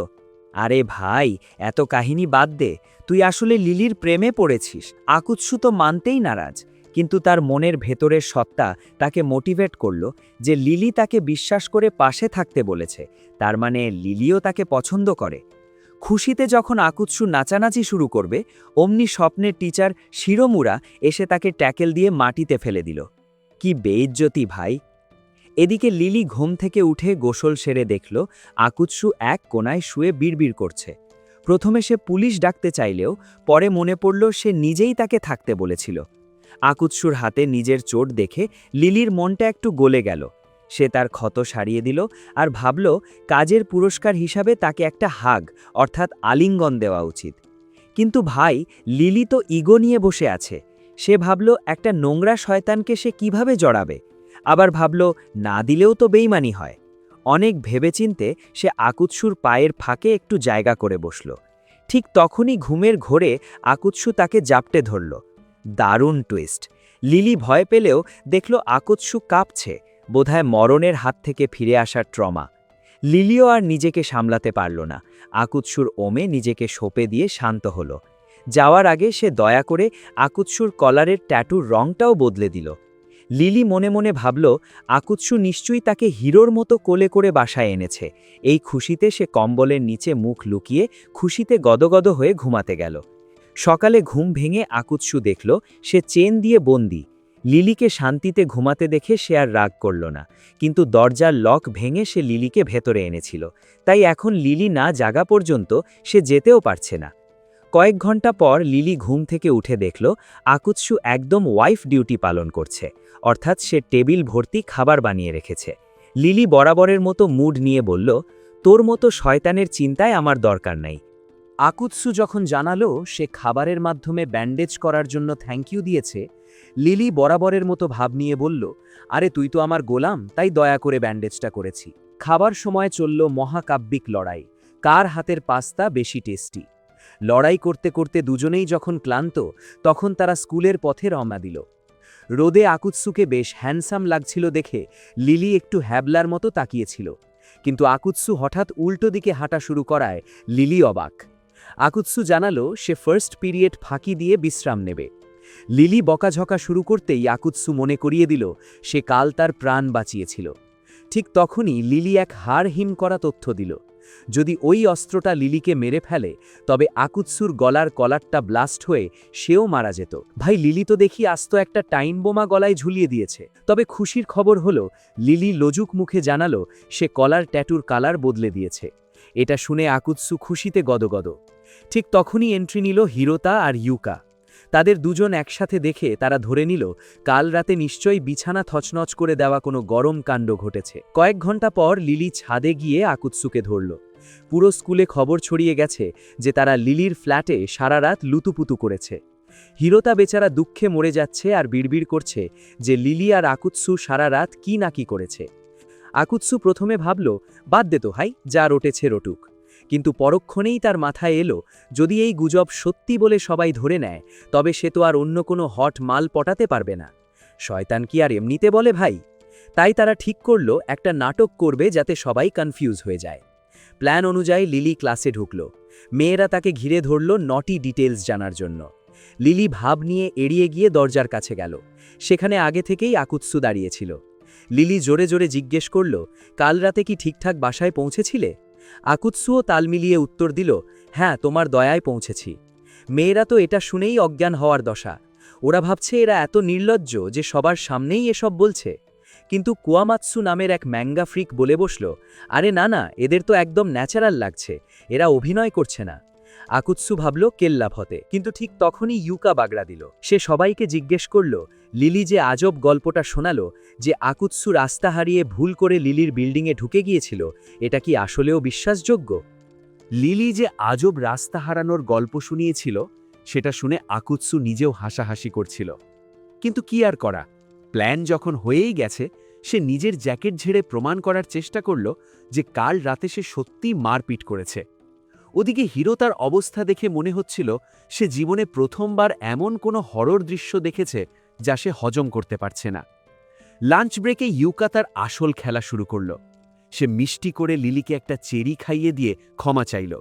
D: আরে ভাই, এত কাহিনী বাদ দে, তুই আসলে লিলির প্রেমে পড়েছিস। আকুৎসু তো মানতেই নারাজ, কিন্তু তার মনের ভেতরের সত্তা তাকে মোটিভেট করল যে লিলি তাকে বিশ্বাস করে পাশে থাকতে বলেছে, তার মানে লিলিও তাকে পছন্দ করে। খুশিতে যখন আকুৎসু নাচানাচি শুরু করবে, অমনি স্বপ্নের টিচার শিরোমুরা এসে তাকে ট্যাকেল দিয়ে মাটিতে ফেলে দিল। কি বেইজ্জতি ভাই! এদিকে লিলি ঘুম থেকে উঠে গোসল সেরে দেখল আকুৎসু এক কোণায় শুয়ে বিড়বিড় করছে। প্রথমে সে পুলিশ ডাকতে চাইলেও পরে মনে পড়ল সে নিজেই তাকে থাকতে বলেছিল। আকুৎসুর হাতে নিজের চোট দেখে লিলির মনটা একটু গলে গেল। সে তার ক্ষত সারিয়ে দিল আর ভাবল কাজের পুরস্কার হিসাবে তাকে একটা হাগ অর্থাৎ আলিঙ্গন দেওয়া উচিত। কিন্তু ভাই, লিলি তো ইগো নিয়ে বসে আছে। সে ভাবল একটা নোংরা শয়তানকে সে কিভাবে জড়াবে, আবার ভাবল না দিলেও তো বেইমানি হয়। অনেক ভেবেচিন্তে সে আকুৎসুর পায়ের ফাঁকে একটু জায়গা করে বসল। ঠিক তখনই ঘুমের ঘোরে আকুৎসু তাকে জাপটে ধরল। দারুণ টুইস্ট! লিলি ভয় পেলেও দেখল আকুৎসু কাঁপছে, বোধহয় মরণের হাত থেকে ফিরে আসার ট্রমা। লিলিও আর নিজেকে সামলাতে পারল না। আকুৎসুর ওমে নিজেকে সঁপে দিয়ে শান্ত হল। যাওয়ার আগে সে দয়া করে আকুৎসুর কলারের ট্যাটুর রংটাও বদলে দিল। লিলি মনে মনে ভাবল আকুৎসু নিশ্চয়ই তাকে হিরোর মতো কোলে করে বাসায় এনেছে। এই খুশিতে সে কম্বলের নিচে মুখ লুকিয়ে খুশিতে গদগদ হয়ে ঘুমাতে গেল। সকালে ঘুম ভেঙে আকুৎসু দেখল সে চেন দিয়ে বন্দি। লিলিকে শান্তিতে ঘুমাতে দেখে সে আর রাগ করল না, কিন্তু দরজার লক ভেঙে সে লিলিকে ভেতরে এনেছিল। তাই এখন লিলি না জাগা পর্যন্ত সে যেতেও পারছে না। কয়েক ঘন্টা পর লিলি ঘুম থেকে উঠে দেখল আকুৎসু একদম ওয়াইফ ডিউটি পালন করছে, অর্থাৎ সে টেবিল ভর্তি খাবার বানিয়ে রেখেছে। লিলি বরাবরের মতো মুড নিয়ে বলল, তোর মতো শয়তানের চিন্তায় আমার দরকার নাই।
C: আকুৎসু যখন জানালো সে খাবারের মাধ্যমে ব্যান্ডেজ করার জন্য থ্যাংক ইউ দিয়েছে, লিলি বরাবরের মতো ভাব নিয়ে বলল, আরে তুই তো আমার গোলাম, তাই দয়া করে ব্যান্ডেজটা করেছি। খাবার সময় চলল মহাকাব্যিক লড়াই, কার হাতের পাস্তা বেশি টেস্টি। লড়াই করতে করতে দুজনেই যখন ক্লান্ত, তখন তারা স্কুলের পথে রওনা দিল। রোদে আকুৎসুকে বেশ হ্যান্ডসাম লাগছিল দেখে লিলি একটু হ্যাবলার মতো তাকিয়েছিল, কিন্তু আকুৎসু হঠাৎ উল্টো দিকে হাঁটা শুরু করায় লিলি অবাক। আকুৎসু জানালো সে ফার্স্ট পিরিয়ড ফাঁকি দিয়ে বিশ্রাম নেবে। লিলি বকাঝকা শুরু করতেই আকুৎসু মনে করিয়ে দিল সে কাল তার প্রাণ বাঁচিয়েছিল। ঠিক তখনই লিলি এক হাড় হিম করা তথ্য দিল, যদি ওই অস্ত্রটা লিলিকে মেরে ফেলে তবে আকুৎসুর গলার কলারটা ব্লাস্ট হয়ে সেও মারা যেত। ভাই, লিলি তো দেখি আস্ত একটা টাইম বোমা গলায় ঝুলিয়ে দিয়েছে। তবে খুশির খবর হলো লিলি লজুক মুখে জানালো সে কলার ট্যাটুর কালার বদলে দিয়েছে। এটা শুনে আকুৎসু খুশিতে গদগদ। ঠিক তখনই এন্ট্রি নিল হিরোতা আর ইউকা। তাদের দুজন একসাথে দেখে তারা ধরে নিল কাল রাতে নিশ্চয়ই বিছানা থচনচ করে দেওয়া কোনো গরম কাণ্ড ঘটেছে। কয়েক ঘন্টা পর লিলি ছাদে গিয়ে আকুৎসুকে ধরল। পুরো স্কুলে খবর ছড়িয়ে গেছে যে তারা লিলির ফ্ল্যাটে সারা রাত লুতুপুতু করেছে। হিরোতা বেচারা দুঃখে মরে যাচ্ছে আর বিড়বিড় করছে যে লিলি আর আকুৎসু সারা রাত কি না কি করেছে। আকুৎসু প্রথমে ভাবল বাদ দে তো ভাই, যা রটেছে রটুক, কিন্তু পরক্ষণেই তার মাথায় এলো যদি এই গুজব সত্যি বলে সবাই ধরে নেয় তবে সে তো আর অন্য কোনো হট মাল পটাতে পারবে না। শয়তান কি আর এমনিতে বলে ভাই? তাই তারা ঠিক করল একটা নাটক করবে যাতে সবাই কনফিউজ হয়ে যায়। প্ল্যান অনুযায়ী লিলি ক্লাসে ঢুকল। মেয়েরা তাকে ঘিরে ধরল নটি ডিটেলস জানার জন্য। লিলি ভাব নিয়ে এড়িয়ে গিয়ে দরজার কাছে গেল। সেখানে আগে থেকেই আকুৎসু দাঁড়িয়েছিল। লিলি জোরে জোরে জিজ্ঞেস করল, কাল রাতে কি ঠিকঠাক বাসায় পৌঁছেছিলে? আকুৎসুও তাল মিলিয়ে উত্তর দিল, হ্যাঁ, তোমার দয়ায় পৌঁছেছি। মেয়েরা তো এটা শুনেই অজ্ঞান হওয়ার দশা। ওরা ভাবছে এরা এত নির্লজ্জ যে সবার সামনেই এসব বলছে। কিন্তু কুয়ামাৎসু নামের এক ম্যাঙ্গা ফ্রিক বলে বসল, আরে না না, এদের তো একদম ন্যাচারাল লাগছে, এরা অভিনয় করছে না। আকুৎসু ভাবল কেল্লাভ হতে, কিন্তু ঠিক তখনই ইউকা বাগড়া দিল। সে সবাইকে জিজ্ঞেস করল লিলি যে আজব গল্পটা শোনালো যে আকুৎসু রাস্তা হারিয়ে ভুল করে লিলির বিল্ডিংয়ে ঢুকে গিয়েছিল, এটা কি আসলেও বিশ্বাসযোগ্য?
B: লিলি যে আজব রাস্তা হারানোর গল্প শুনিয়েছিল সেটা শুনে আকুৎসু নিজেও হাসাহাসি করছিল। কিন্তু কি আর করা, প্ল্যান যখন হয়েই গেছে, সে নিজের জ্যাকেট ঝেড়ে প্রমাণ করার চেষ্টা করল যে কাল রাতে সে সত্যিই মারপিট করেছে। ওদিকে হিরো তার অবস্থা দেখে মনে হচ্ছিল সে জীবনে প্রথমবার এমন কোনো হরর দৃশ্য দেখেছে যা সে হজম করতে পারছে না। লাঞ্চ ব্রেকে ইউকা তার আসল খেলা শুরু করল। সে মিষ্টি করে লিলিকে একটা চেরি খাইয়ে দিয়ে ক্ষমা চাইল।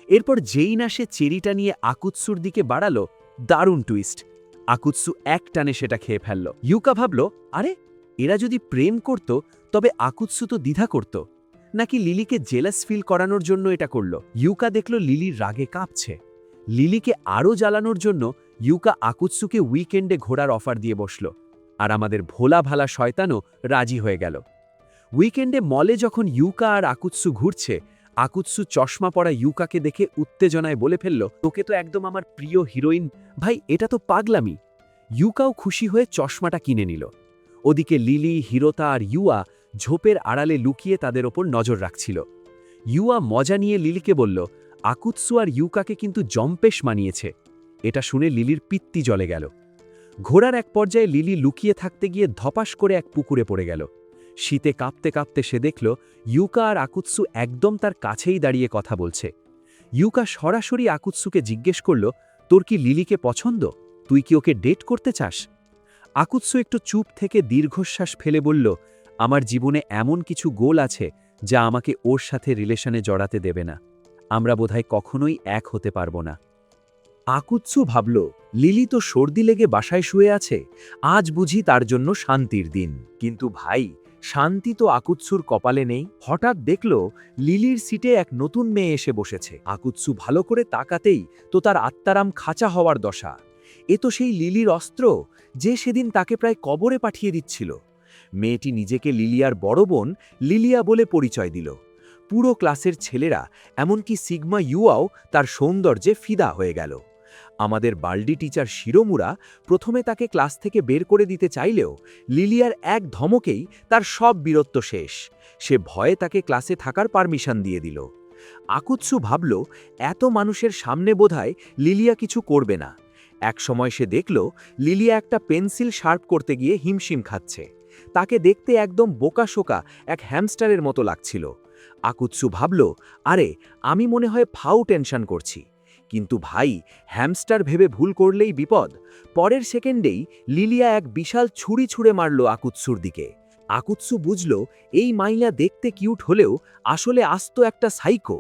B: এরপর যেই না সে চেরিটা নিয়ে আকুৎসুর দিকে বাড়ালো, দারুণ টুইস্ট, আকুৎসু এক টানে সেটা খেয়ে ফেলল। ইউকা ভাবল, আরে এরা যদি প্রেম করত তবে আকুৎসু তো দ্বিধা করত, নাকি লিলিকে জেলাস ফিল করানোর জন্য এটা করল। ইউকা দেখল লিলির রাগে কাঁপছে। লিলিকে আরও জ্বালানোর জন্য ইউকা আকুৎসুকে উইকেন্ডে ঘোরার অফার দিয়ে বসল, আর আমাদের ভোলা ভালা শয়তানও রাজি হয়ে গেল। উইকেন্ডে মলে যখন ইউকা আর আকুৎসু ঘুরছে, আকুৎসু চশমা পরা ইউকাকে দেখে উত্তেজনায় বলে ফেলল, তোকে তো একদম আমার প্রিয় হিরোইন। ভাই, এটা তো পাগলামি। ইউকাও খুশি হয়ে চশমাটা কিনে নিল। ওদিকে লিলি, হিরোতা আর ইউয়া ঝোপের আড়ালে লুকিয়ে তাদের ওপর নজর রাখছিল। ইউয়া মজা নিয়ে লিলিকে বলল, আকুৎসু আর ইউকাকে কিন্তু জম্পেশ মানিয়েছে। এটা শুনে লিলির পিত্তি জ্বলে গেল। ঘোড়ার এক পর্যায়ে লিলি লুকিয়ে থাকতে গিয়ে ধপাস করে এক পুকুরে পড়ে গেল। শীতে কাঁপতে কাঁপতে সে দেখল ইউকা আর আকুৎসু একদম তার কাছেই দাঁড়িয়ে কথা বলছে। ইউকা সরাসরি আকুৎসুকে জিজ্ঞেস করল, তোর কি লিলিকে পছন্দ? তুই কি ওকে ডেট করতে চাস? আকুৎসু একটু চুপ থেকে দীর্ঘশ্বাস ফেলে বলল, আমার জীবনে এমন কিছু গোল আছে যা আমাকে ওর সাথে রিলেশনে জড়াতে দেবে না। আমরা বোধহয় কখনোই এক হতে পারব না। আকুৎসু ভাবল, লিলি তো সর্দি লেগে বাসায় শুয়ে আছে, আজ বুঝি তার জন্য শান্তির দিন। কিন্তু ভাই, শান্তি তো আকুৎসুর কপালে নেই। হঠাৎ দেখল লিলির সিটে এক নতুন মেয়ে এসে বসেছে। আকুৎসু ভালো করে তাকাতেই তো তার আত্মারাম খাঁচা হওয়ার দশা। এ তো সেই লিলির অস্ত্র, যে সেদিন তাকে প্রায় কবরে পাঠিয়ে দিচ্ছিল। মেয়েটি নিজেকে লিলিয়ার বড় বোন লিলিয়া বলে পরিচয় দিল। পুরো ক্লাসের ছেলেরা, এমনকি সিগমা ইউয়াও তার সৌন্দর্যে ফিদা হয়ে গেল। আমাদের বাল্ডি টিচার শিরোমুরা প্রথমে তাকে ক্লাস থেকে বের করে দিতে চাইলেও লিলিয়ার এক ধমকেই তার সব বীরত্ব শেষ। সে ভয়ে তাকে ক্লাসে থাকার পারমিশন দিয়ে দিল। আকুৎসু ভাবল, এত মানুষের সামনে বোধহয় লিলিয়া কিছু করবে না। একসময় সে দেখল লিলিয়া একটা পেন্সিল শার্প করতে গিয়ে হিমশিম খাচ্ছে। তাকে দেখতে একদম বোকাশোকা এক হ্যামস্টারের মতো লাগছিল। আকুৎসু ভাবল, আরে আমি মনে হয় ফাউ টেনশন করছি। কিন্তু ভাই, হ্যামস্টার ভেবে ভুল করলেই বিপদ। পরের সেকেন্ডেই লিলিয়া এক বিশাল ছুরি ছুঁড়ে মারল আকুৎসুর দিকে। আকুৎসু বুঝল, এই মাইলা দেখতে কিউট হলেও আসলে আস্ত একটা সাইকো।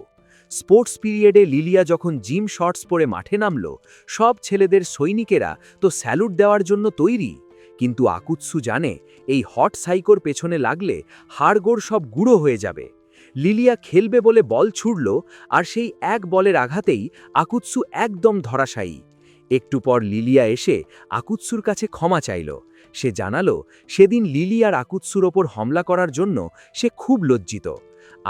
B: স্পোর্টস পিরিয়ডে লিলিয়া যখন জিম শর্টস পরে মাঠে নামল, সব ছেলেদের সৈনিকেরা তো স্যালুট দেওয়ার জন্য তৈরি। কিন্তু আকুৎসু জানে, এই হট সাইকোর পেছনে লাগলে হাড়গোড় সব গুঁড়ো হয়ে যাবে। লিলিয়া খেলবে বলে বল ছুড়ল, আর সেই এক বলের আঘাতেই আকুৎসু একদম ধরাশায়ী। একটু পর লিলিয়া এসে আকুৎসুর কাছে ক্ষমা চাইল। সে জানালো, সেদিন লিলিয়ার আকুৎসুর ওপর হামলা করার জন্য সে খুব লজ্জিত।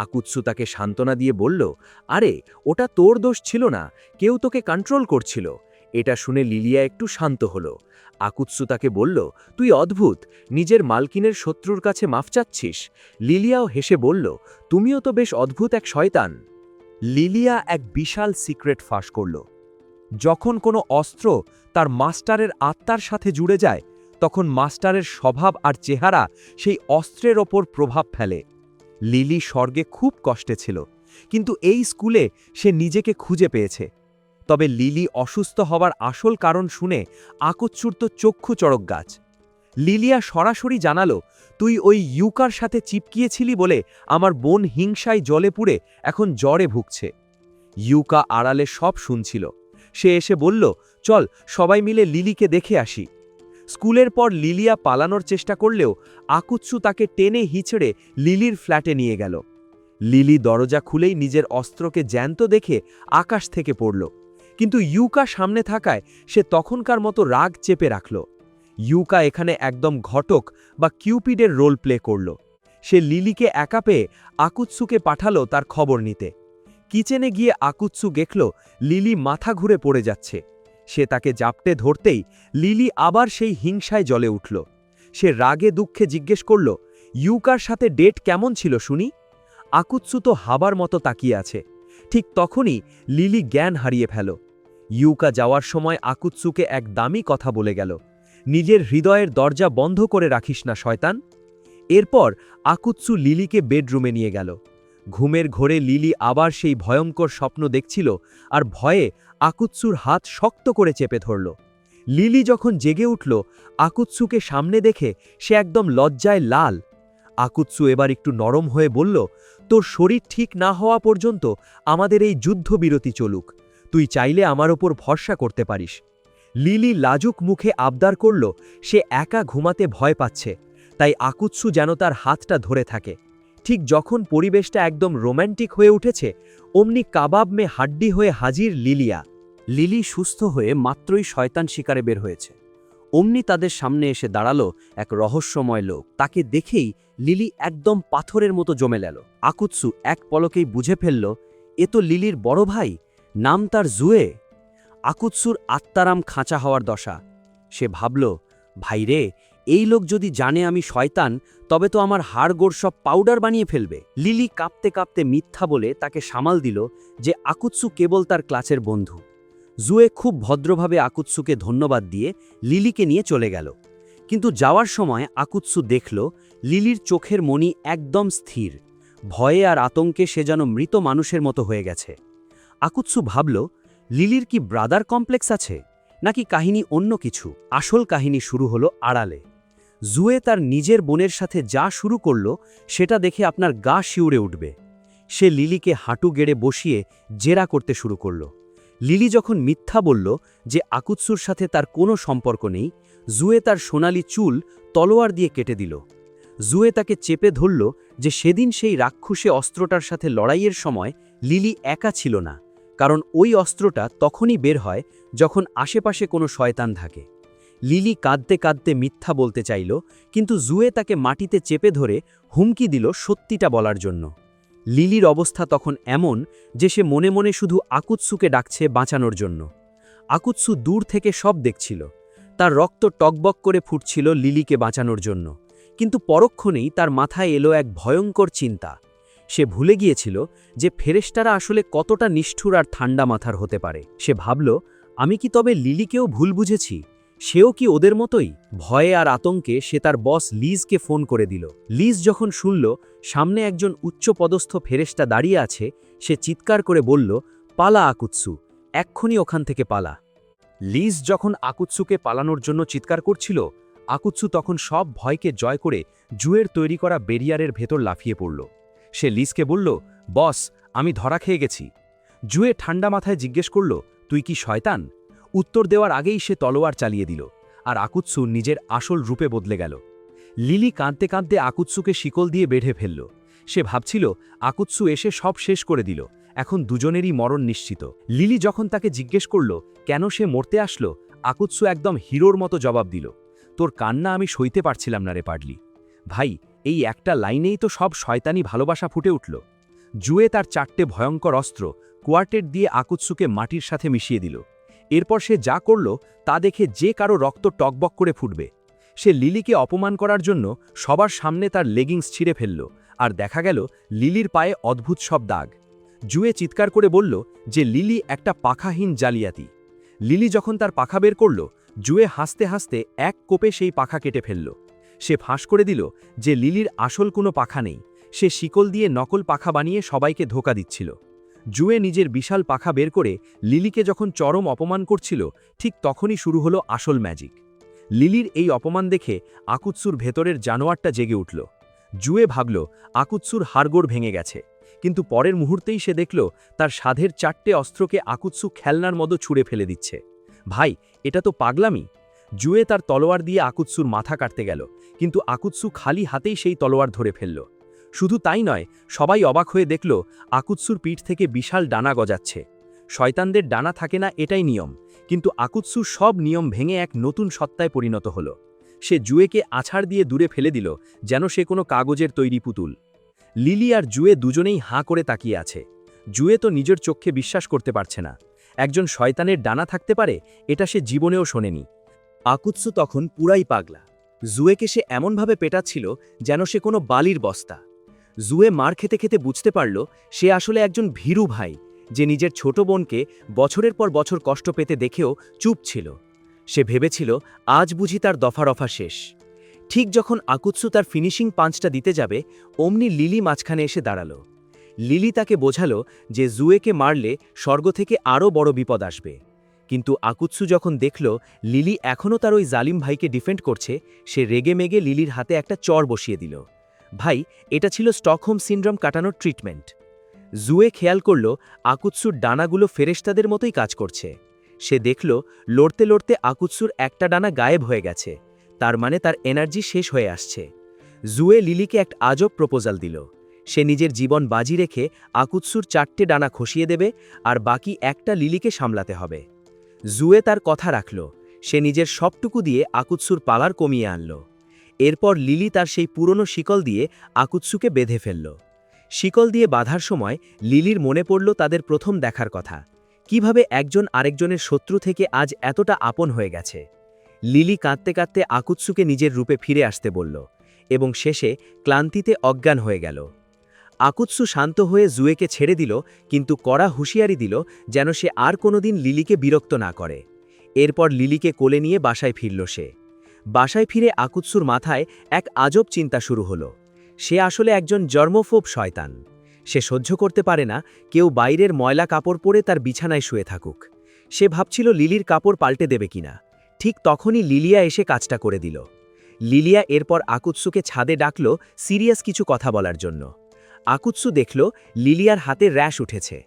B: আকুৎসু তাকে সান্ত্বনা দিয়ে বলল, আরে ওটা তোর দোষ ছিল না, কেউ তোকে কন্ট্রোল করছিল। এটা শুনে লিলিয়া একটু শান্ত হলো। আকুৎসু তাকে বলল, তুই অদ্ভুত, নিজের মালকিনের শত্রুর কাছে মাফ চাচ্ছিস। লিলিয়াও হেসে বলল, তুমিও তো বেশ অদ্ভুত এক শয়তান। লিলিয়া এক বিশাল সিক্রেট ফাঁস করল। যখন কোনো অস্ত্র তার মাস্টারের আত্মার সাথে জুড়ে যায়, তখন মাস্টারের স্বভাব আর চেহারা সেই অস্ত্রের ওপর প্রভাব ফেলে। লিলি স্বর্গে খুব কষ্টে ছিল, কিন্তু এই স্কুলে সে নিজেকে খুঁজে পেয়েছে। তবে লিলি অসুস্থ হওয়ার আসল কারণ শুনে আকুৎসুর তো চক্ষু চড়ক গাছ। লিলিয়া সরাসরি জানালো, তুই ওই ইউকার সাথে চিপকিয়েছিলি বলে আমার বোন হিংসায় জলে পুড়ে এখন জ্বরে ভুগছে। ইউকা আড়ালে সব শুনছিল। সে এসে বলল, চল সবাই মিলে লিলিকে দেখে আসি। স্কুলের পর লিলিয়া পালানোর চেষ্টা করলেও আকুৎসু তাকে টেনে হিঁচড়ে লিলির ফ্ল্যাটে নিয়ে গেল। লিলি দরজা খুলেই নিজের অস্ত্রকে জ্যান্ত দেখে আকাশ থেকে পড়ল। কিন্তু ইউকা সামনে থাকায় সে তখনকার মতো রাগ চেপে রাখল। ইউকা এখানে একদম ঘটক বা কিউপিডের রোল প্লে করল। সে লিলিকে একা পেয়ে আকুৎসুকে পাঠালো তার খবর নিতে। কিচেনে গিয়ে আকুৎসু দেখল লিলি মাথা ঘুরে পড়ে যাচ্ছে। সে তাকে জাপটে ধরতেই লিলি আবার সেই হিংসায় জ্বলে উঠল। সে রাগে দুঃখে জিজ্ঞেস করল, ইউকার সাথে ডেট কেমন ছিল শুনি? আকুৎসু তো হাবার মতো তাকিয়ে আছে। ঠিক তখনই লিলি জ্ঞান হারিয়ে ফেল। ইউকা যাওয়ার সময় আকুৎসুকে এক দামি কথা বলে গেল, নিজের হৃদয়ের দরজা বন্ধ করে রাখিস না শয়তান। এরপর আকুৎসু লিলিকে বেডরুমে নিয়ে গেল। ঘুমের ঘোরে লিলি আবার সেই ভয়ঙ্কর স্বপ্ন দেখছিল, আর ভয়ে আকুৎসুর হাত শক্ত করে চেপে ধরল। লিলি যখন জেগে উঠল, আকুৎসুকে সামনে দেখে সে একদম লজ্জায় লাল। আকুৎসু এবার একটু নরম হয়ে বলল, তোর শরীর ঠিক না হওয়া পর্যন্ত আমাদের এই যুদ্ধবিরতি চলুক। তুই চাইলে আমার ওপর ভরসা করতে পারিস। লিলি লাজুক মুখে আবদার করল, সে একা ঘুমাতে ভয় পাচ্ছে, তাই আকুৎসু যেন তার হাতটা ধরে থাকে। ঠিক যখন পরিবেশটা একদম রোম্যান্টিক হয়ে উঠেছে, অমনি কাবাব মে হাড্ডি হয়ে হাজির লিলিয়া।
C: লিলি সুস্থ হয়ে মাত্রই শয়তান শিকারে বের হয়েছে। অমনি তাদের সামনে এসে দাঁড়ালো এক রহস্যময় লোক। তাকে দেখেই লিলি একদম পাথরের মতো জমে গেল। আকুৎসু এক পলকেই বুঝে ফেলল, এ তো লিলির বড় ভাই, নাম তার জুয়ে। আকুৎসুর আত্মারাম খাঁচা হওয়ার দশা। সে ভাবল, ভাইরে, এই লোক যদি জানে আমি শয়তান, তবে তো আমার হাড়গোড় সব পাউডার বানিয়ে ফেলবে। লিলি কাঁপতে কাঁপতে মিথ্যা বলে তাকে সামাল দিল যে আকুৎসু কেবল তার ক্লাসের বন্ধু। জুয়ে খুব ভদ্রভাবে আকুৎসুকে ধন্যবাদ দিয়ে লিলিকে নিয়ে চলে গেল। কিন্তু যাওয়ার সময় আকুৎসু দেখল লিলির চোখের মণি একদম স্থির। ভয়ে আর আতঙ্কে সে যেন মৃত মানুষের মতো হয়ে গেছে। আকুৎসু ভাবল, লিলির কি ব্রাদার কমপ্লেক্স আছে, নাকি কাহিনী অন্য কিছু? আসল কাহিনী শুরু হলো আড়ালে। জুয়ে তার নিজের বোনের সাথে যা শুরু করল, সেটা দেখে আপনার গা শিউরে উঠবে। সে লিলিকে হাঁটু গেড়ে বসিয়ে জেরা করতে শুরু করল।
B: লিলি যখন মিথ্যা বলল যে আকুৎসুর সাথে তার কোনো সম্পর্ক নেই, জুয়ে তার সোনালি চুল তলোয়ার দিয়ে কেটে দিল। জুয়ে তাকে চেপে ধরল যে সেদিন সেই রাক্ষসে অস্ত্রটার সাথে লড়াইয়ের সময় লিলি একা ছিল না, কারণ ওই অস্ত্রটা তখনই বের হয় যখন আশেপাশে কোনো শয়তান থাকে। লিলি কাঁদতে কাঁদতে মিথ্যা বলতে চাইল, কিন্তু জুয়ে তাকে মাটিতে চেপে ধরে হুমকি দিল সত্যিটা বলার জন্য। লিলির অবস্থা তখন এমন যে সে মনে মনে শুধু আকুৎসুকে ডাকছে বাঁচানোর জন্য। আকুৎসু দূর থেকে সব দেখছিল, তার রক্ত টকবক করে ফুটছিল লিলিকে বাঁচানোর জন্য, কিন্তু পরক্ষণেই তার মাথায় এলো এক ভয়ঙ্কর চিন্তা। সে ভুলে গিয়েছিল যে ফেরেশতারা আসলে কতটা নিষ্ঠুর আর ঠান্ডা মাথার হতে পারে। সে ভাবল, আমি কি তবে লিলিকেও ভুল বুঝেছি? সেও কি ওদের মতোই? ভয়ে আর আতঙ্কে সে তার বস লিজকে ফোন করে দিল। লিজ যখন শুনল সামনে একজন উচ্চপদস্থ ফেরেশতা দাঁড়িয়ে আছে, সে চিৎকার করে বলল, পালা আকুৎসু, এক্ষুনি ওখান থেকে পালা। লিজ যখন আকুৎসুকে পালানোর জন্য চিৎকার করছিল, আকুৎসু তখন সব ভয়কে জয় করে জুয়ের তৈরি করা বেরিয়ারের ভেতর লাফিয়ে পড়ল। সে লিজকে বলল, বস, আমি ধরা খেয়ে গেছি। জুয়ে ঠান্ডা মাথায় জিজ্ঞেস করল, তুই কি শয়তান? উত্তর দেওয়ার আগেই সে তলোয়ার চালিয়ে দিল, আর আকুৎসু নিজের আসল রূপে বদলে গেল। লিলি কাঁদতে কাঁদতে আকুৎসুকে শিকল দিয়ে বেঁধে ফেলল। সে ভাবছিল আকুৎসু এসে সব শেষ করে দিল, এখন দুজনেরই মরণ নিশ্চিত। লিলি যখন তাকে জিজ্ঞেস করল কেন সে মরতে আসলো, আকুৎসু একদম হিরোর মতো জবাব দিল, তোর কান্না আমি সইতে পারছিলাম না রে পাডলি। ভাই, এই একটা লাইনেই তো সব শয়তানি ভালোবাসা ফুটে উঠল। জুয়ে তার 4টে ভয়ঙ্কর অস্ত্র কোয়ার্টেট দিয়ে আকুৎসুকে মাটির সাথে মিশিয়ে দিল। এরপর সে যা করল তা দেখে যে কারো রক্ত টকবক করে ফুটবে। সে লিলিকে অপমান করার জন্য সবার সামনে তার লেগিংস ছিঁড়ে ফেলল, আর দেখা গেল লিলির পায়ে অদ্ভুত সব দাগ। জুয়ে চিৎকার করে বলল যে লিলি একটা পাখাহীন জালিয়াতি। লিলি যখন তার পাখা বের করল, জুয়ে হাসতে হাসতে এক কোপে সেই পাখা কেটে ফেলল। সে ফাঁস করে দিল যে লিলির আসল কোনো পাখা নেই, সে শিকল দিয়ে নকল পাখা বানিয়ে সবাইকে ধোঁকা দিচ্ছিল। জুয়ে নিজের বিশাল পাখা বের করে লিলিকে যখন চরম অপমান করছিল, ঠিক তখনই শুরু হলো আসল ম্যাজিক। লিলির এই অপমান দেখে আকুৎসুর ভেতরের জানোয়ারটা জেগে উঠল। জুয়ে ভাবল আকুৎসুর হাড়গোড় ভেঙে গেছে, কিন্তু পরের মুহূর্তেই সে দেখল তার সাধের 4টে অস্ত্রকে আকুৎসু খেলনার মতো ছুঁড়ে ফেলে দিচ্ছে। ভাই, এটা তো পাগলামি। জুয়ে তার তলোয়ার দিয়ে আকুৎসুর মাথা কাটতে গেল, কিন্তু আকুৎসু খালি হাতেই সেই তলোয়ার ধরে ফেলল। শুধু তাই নয়, সবাই অবাক হয়ে দেখল আকুৎসুর পিঠ থেকে বিশাল ডানা গজাচ্ছে। শয়তানদের ডানা থাকে না, এটাই নিয়ম, কিন্তু আকুৎসু সব নিয়ম ভেঙে এক নতুন সত্তায় পরিণত হল। সে জুয়েকে আছাড় দিয়ে দূরে ফেলে দিল, যেন সে কোনো কাগজের তৈরি পুতুল। লিলি আর জুয়ে দুজনেই হাঁ করে তাকিয়ে আছে। জুয়ে তো নিজের চোখে বিশ্বাস করতে পারছে না, একজন শয়তানের ডানা থাকতে পারে, এটা সে জীবনেও শোনেনি। আকুৎসু তখন পুরাই পাগলা। জুয়েকে সে এমনভাবে পেটাচ্ছিল যেন সে কোনো বালির বস্তা। জুয়ে মার খেতে খেতে বুঝতে পারল সে আসলে একজন ভীরু ভাই, যে নিজের ছোট বোনকে বছরের পর বছর কষ্ট পেতে দেখেও চুপ ছিল। সে ভেবেছিল আজ বুঝি তার দফা রফা শেষ। ঠিক যখন আকুৎসু তার ফিনিশিং পাঞ্চটা দিতে যাবে, অমনি লিলি মাঝখানে এসে দাঁড়াল। লিলি তাকে বোঝালো যে জুয়েকে মারলে স্বর্গ থেকে আরও বড় বিপদ আসবে। কিন্তু আকুৎসু যখন দেখল লিলি এখনও তার ওই জালিম ভাইকে ডিফেন্ড করছে, সে রেগে মেগে লিলির হাতে একটা চড় বসিয়ে দিল। ভাই, এটা ছিল স্টকহোম সিনড্রোম কাটানোর ট্রিটমেন্ট। জুয়ে খেয়াল করল আকুৎসুর ডানাগুলো ফেরেশতাদের মতোই কাজ করছে। সে দেখল লড়তে লড়তে আকুৎসুর একটা ডানা গায়েব হয়ে গেছে, তার মানে তার এনার্জি শেষ হয়ে আসছে। জুয়ে লিলিকে এক আজব প্রপোজাল দিল। সে নিজের জীবন বাজি রেখে আকুৎসুর 4টে ডানা খসিয়ে দেবে, আর বাকি একটা লিলিকে সামলাতে হবে। জুয়ে তার কথা রাখল। সে নিজের সবটুকু দিয়ে আকুৎসুর পালার কমিয়ে আনল। এরপর লিলি তার সেই পুরনো শিকল দিয়ে আকুৎসুকে বেঁধে ফেলল। শিকল দিয়ে বাঁধার সময় লিলির মনে পড়ল তাদের প্রথম দেখার কথা, কিভাবে একজন আরেকজনের শত্রু থেকে আজ এতটা আপন হয়ে গেছে। লিলি কাঁদতে কাঁদতে আকুৎসুকে নিজের রূপে ফিরে আসতে বলল, এবং শেষে ক্লান্তিতে অজ্ঞান হয়ে গেল। আকুৎসু শান্ত হয়ে জুয়েকে ছেড়ে দিল, কিন্তু কড়া হুঁশিয়ারি দিল যেন সে আর কোনোদিন লিলিকে বিরক্ত না করে। এরপর লিলিকে কোলে নিয়ে বাসায় ফিরল সে। বাসায় ফিরে আকুৎসুর মাথায় এক আজব চিন্তা শুরু হলো। সে আসলে একজন জর্মোফোব শয়তান। সে সহ্য করতে পারে না কেউ বাইরের ময়লা কাপড় পরে তার বিছানায় শুয়ে থাকুক। সে ভাবছিল লিলির কাপড় পাল্টে দেবে কিনা। ঠিক তখনই লিলিয়া এসে কাজটা করে দিল। লিলিয়া এরপর আকুৎসুকে ছাদে ডাকল সিরিয়াস কিছু কথা বলার জন্য। আকুৎসু দেখল লিলিয়ার হাতে র্যাশ উঠেছে।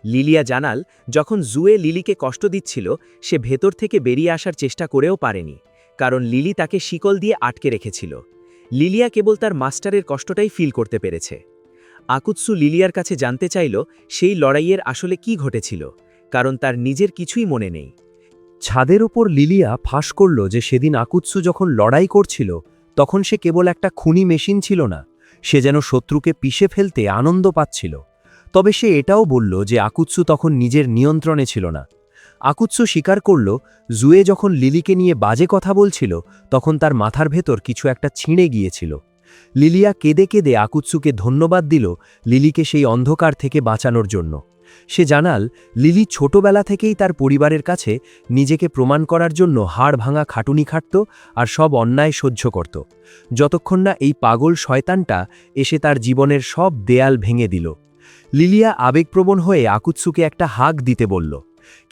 C: লিলিয়া জানাল যখন জুয়ে লিলিকে কষ্ট দিচ্ছিল সে ভেতর থেকে বেরিয়ে আসার চেষ্টা করেও পারেনি, কারণ লিলি তাকে শিকল দিয়ে আটকে রেখেছিল। লিলিয়া কেবল তার মাস্টারের কষ্টটাই ফিল করতে পেরেছে। আকুৎসু লিলিয়ার কাছে জানতে চাইল সেই লড়াইয়ের আসলে কি ঘটেছিল, কারণ তার নিজের কিছুই মনে নেই।
A: ছাদের ওপর লিলিয়া ফাঁস করল যে সেদিন আকুৎসু যখন লড়াই করছিল তখন সে কেবল একটা খুনি মেশিন ছিল না, সে যেন শত্রুকে পিষে ফেলতে আনন্দ পাচ্ছিল। তবে সে এটাও বলল যে আকুৎসু তখন নিজের নিয়ন্ত্রণে ছিল না। আকুৎসু স্বীকার করল জুয়ে যখন লিলিকে নিয়ে বাজে কথা বলছিল তখন তার মাথার ভেতর কিছু একটা ছিঁড়ে গিয়েছিল। লিলিয়া কেঁদে কেঁদে আকুৎসুকে ধন্যবাদ দিল লিলিকে সেই অন্ধকার থেকে বাঁচানোর জন্য। সে জানাল লিলি ছোটবেলা থেকেই তার পরিবারের কাছে নিজেকে প্রমাণ করার জন্য হাড় ভাঙা খাটুনি খাটত আর সব অন্যায় সহ্য করত, যতক্ষণ না এই পাগল শয়তানটা এসে তার জীবনের সব দেয়াল ভেঙে দিল। লিলিয়া আবেগপ্রবণ হয়ে আকুৎসুকে একটা হাগ দিতে বলল,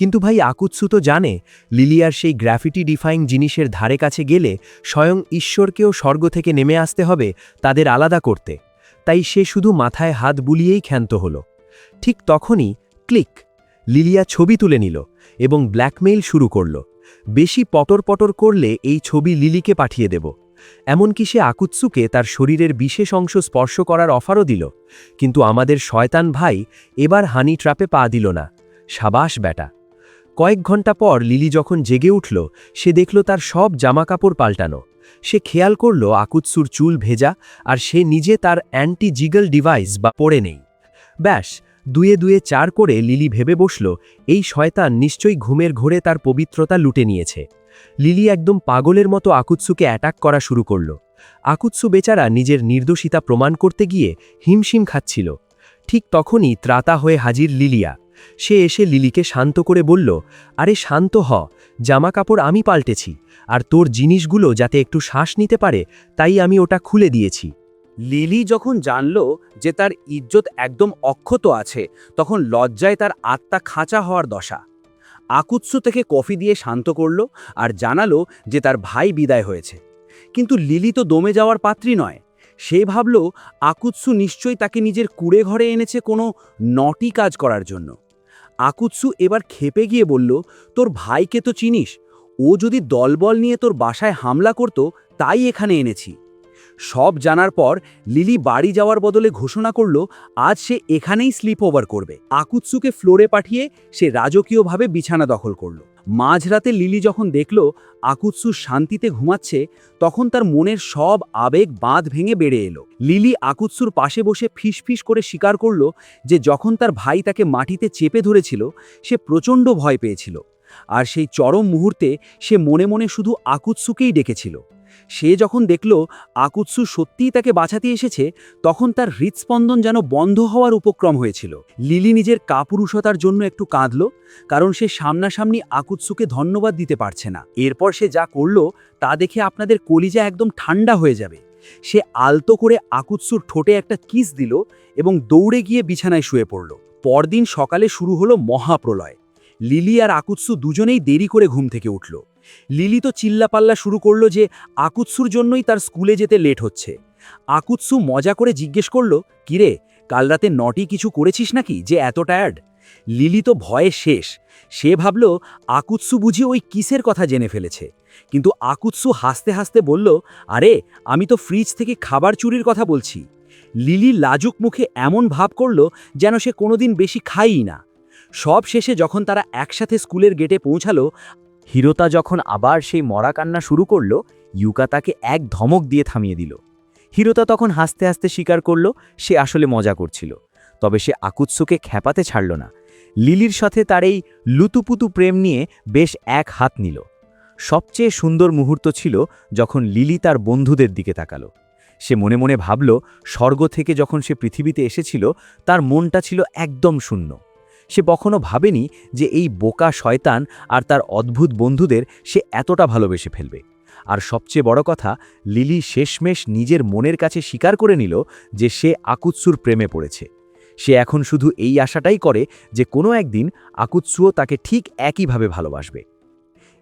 A: কিন্তু ভাই আকুৎসু তো জানে লিলিয়ার সেই গ্রাফিটি ডিফাইং জিনিসের ধারে কাছে গেলে স্বয়ং ঈশ্বরকেও স্বর্গ থেকে নেমে আসতে হবে তাদের আলাদা করতে, তাই সে শুধু মাথায় হাত বুলিয়েই ক্ষান্ত হল। ঠিক তখনই ক্লিক, লিলিয়া ছবি তুলে নিল এবং ব্ল্যাকমেইল শুরু করল। বেশি পটর পটর করলে এই ছবি লিলিকে পাঠিয়ে দেব। এমনকি সে আকুৎসুকে তার শরীরের বিশেষ অংশ স্পর্শ করার অফারও দিল। কিন্তু আমাদের শয়তান ভাই এবার হানি ট্র্যাপে পা দিল না। সাবাস ব্যাটা। কয়েক ঘন্টা পর লিলি যখন জেগে উঠল সে দেখল তার সব জামাকাপড় পাল্টানো। সে খেয়াল করল আকুৎসুর চুল ভেজা আর সে নিজে তার অ্যান্টি জিগল ডিভাইস বা পড়ে নেই। ব্যাস, দুয়ে দুয়ে চার করে লিলি ভেবে বসল এই শয়তান নিশ্চয়ই ঘুমের ঘোরে তার পবিত্রতা লুটে নিয়েছে। লিলি একদম পাগলের মতো আকুৎসুকে অ্যাটাক করা শুরু করল। আকুৎসু বেচারা নিজের নির্দোষিতা প্রমাণ করতে গিয়ে হিমশিম খাচ্ছিল। ঠিক তখনই ত্রাতা হয়ে হাজির লিলিয়া। সে এসে লিলিকে শান্ত করে বলল, আরে শান্ত হ, জামাকাপড় আমি পাল্টেছি, আর তোর জিনিসগুলো যাতে একটু শ্বাস নিতে পারে তাই আমি ওটা খুলে দিয়েছি।
B: লিলি যখন জানল যে তার ইজ্জত একদম অক্ষত আছে তখন লজ্জায় তার আত্মা খাঁচা হওয়ার দশা। আকুৎসু থেকে কফি দিয়ে শান্ত করল আর জানালো যে তার ভাই বিদায় হয়েছে। কিন্তু লিলি তো দমে যাওয়ার পাত্রী নয়। সে ভাবল আকুৎসু নিশ্চয়ই তাকে নিজের কুঁড়ে ঘরে এনেছে কোনো নটি কাজ করার জন্য। আকুৎসু এবার ক্ষেপে গিয়ে বলল, তোর ভাইকে তো চিনিস, ও যদি দলবল নিয়ে তোর বাসায় হামলা করত তাই এখানে এনেছি। সব জানার পর লিলি বাড়ি যাওয়ার বদলে ঘোষণা করল আজ সে এখানেই স্লিপ ওভার করবে। আকুৎসুকে ফ্লোরে পাঠিয়ে সে রাজকীয়ভাবে বিছানা দখল করল। মাঝরাতে লিলি যখন দেখল আকুৎসু শান্তিতে ঘুমাচ্ছে তখন তার মনের সব আবেগ বাঁধ ভেঙে বেড়ে এলো। লিলি আকুৎসুর পাশে বসে ফিসফিস করে স্বীকার করল যে যখন তার ভাই তাকে মাটিতে চেপে ধরেছিল সে প্রচণ্ড ভয় পেয়েছিল, আর সেই চরম মুহূর্তে সে মনে মনে শুধু আকুৎসুকেই ডেকেছিল। সে যখন দেখল আকুৎসু সত্যিই তাকে বাঁচাতে এসেছে তখন তার হৃৎস্পন্দন যেন বন্ধ হওয়ার উপক্রম হয়েছিল। লিলি নিজের কাপুরুষতার জন্য একটু কাঁদল, কারণ সে সামনাসামনি আকুৎসুকে ধন্যবাদ দিতে পারছে না। এরপর সে যা করল তা দেখে আপনাদের কলিজা একদম ঠান্ডা হয়ে যাবে। সে আলতো করে আকুৎসুর ঠোঁটে একটা কিস দিল এবং দৌড়ে গিয়ে বিছানায় শুয়ে পড়ল। পরদিন সকালে শুরু হলো মহাপ্রলয়। লিলি আর আকুৎসু দুজনেই দেরি করে ঘুম থেকে উঠল। লিলি তো চিল্লাপাল্লা শুরু করল যে আকুৎসুর জন্যই তার স্কুলে যেতে লেট হচ্ছে। আকুৎসু মজা করে জিজ্ঞেস করল, কিরে, কাল রাতে নটি কিছু করেছিস নাকি যে এত টায়ার্ড? লিলি তো ভয়ে শেষ। সে ভাবল আকুৎসু বুঝি ওই কিসের কথা জেনে ফেলেছে। কিন্তু আকুৎসু হাসতে হাসতে বলল, আরে আমি তো ফ্রিজ থেকে খাবার চুরির কথা বলছি। লিলি লাজুক মুখে এমন ভাব করল যেন সে কোনোদিন বেশি খায়ই না। সব শেষে যখন তারা একসাথে স্কুলের গেটে পৌঁছালো,
C: হিরোতা যখন আবার সেই মরা কান্না শুরু করল, ইউকা তাকে এক ধমক দিয়ে থামিয়ে দিল। হিরোতা তখন হাসতে হাসতে স্বীকার করল সে আসলে মজা করছিল, তবে সে আকুৎসুকে খেপাতে ছাড়ল না। লিলির সাথে তার এই লুতুপুতু প্রেম নিয়ে বেশ এক হাত নিল। সবচেয়ে সুন্দর মুহূর্ত ছিল যখন লিলি তার বন্ধুদের দিকে তাকালো। সে মনে মনে ভাবল স্বর্গ থেকে যখন সে পৃথিবীতে এসেছিল তার মনটা ছিল একদম শূন্য। সে কখনো ভাবেনি যে এই বোকা শয়তান আর তার অদ্ভুত বন্ধুদের সে এতটা ভালোবেসে ফেলবে। আর সবচেয়ে বড় কথা, লিলি শেষমেশ নিজের মনের কাছে স্বীকার করে নিল যে সে আকুৎসুর প্রেমে পড়েছে। সে এখন শুধু এই আশাটাই করে যে কোনো একদিন আকুৎসুও তাকে ঠিক একইভাবে ভালোবাসবে।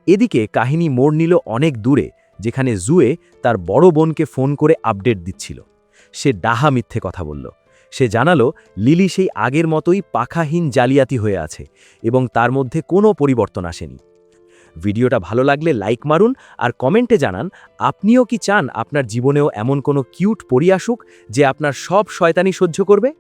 C: এদিকে কাহিনী মোড় নিল অনেক দূরে, যেখানে জুয়ে তার বড় বোনকে ফোন করে আপডেট দিচ্ছিল। সে ডাহা মিথ্যে কথা বলল।
B: সে জানালো লিলি সেই আগের মতোই পাখাহীন জালিয়াতি হয়ে আছে এবং তার মধ্যে কোনো পরিবর্তন আসেনি। ভিডিওটা ভালো লাগলে লাইক মারুন আর কমেন্টে জানান আপনিও কি চান আপনার জীবনেও এমন কোনো কিউট পরি আসুক যে আপনার সব শয়তানি সহ্য করবে।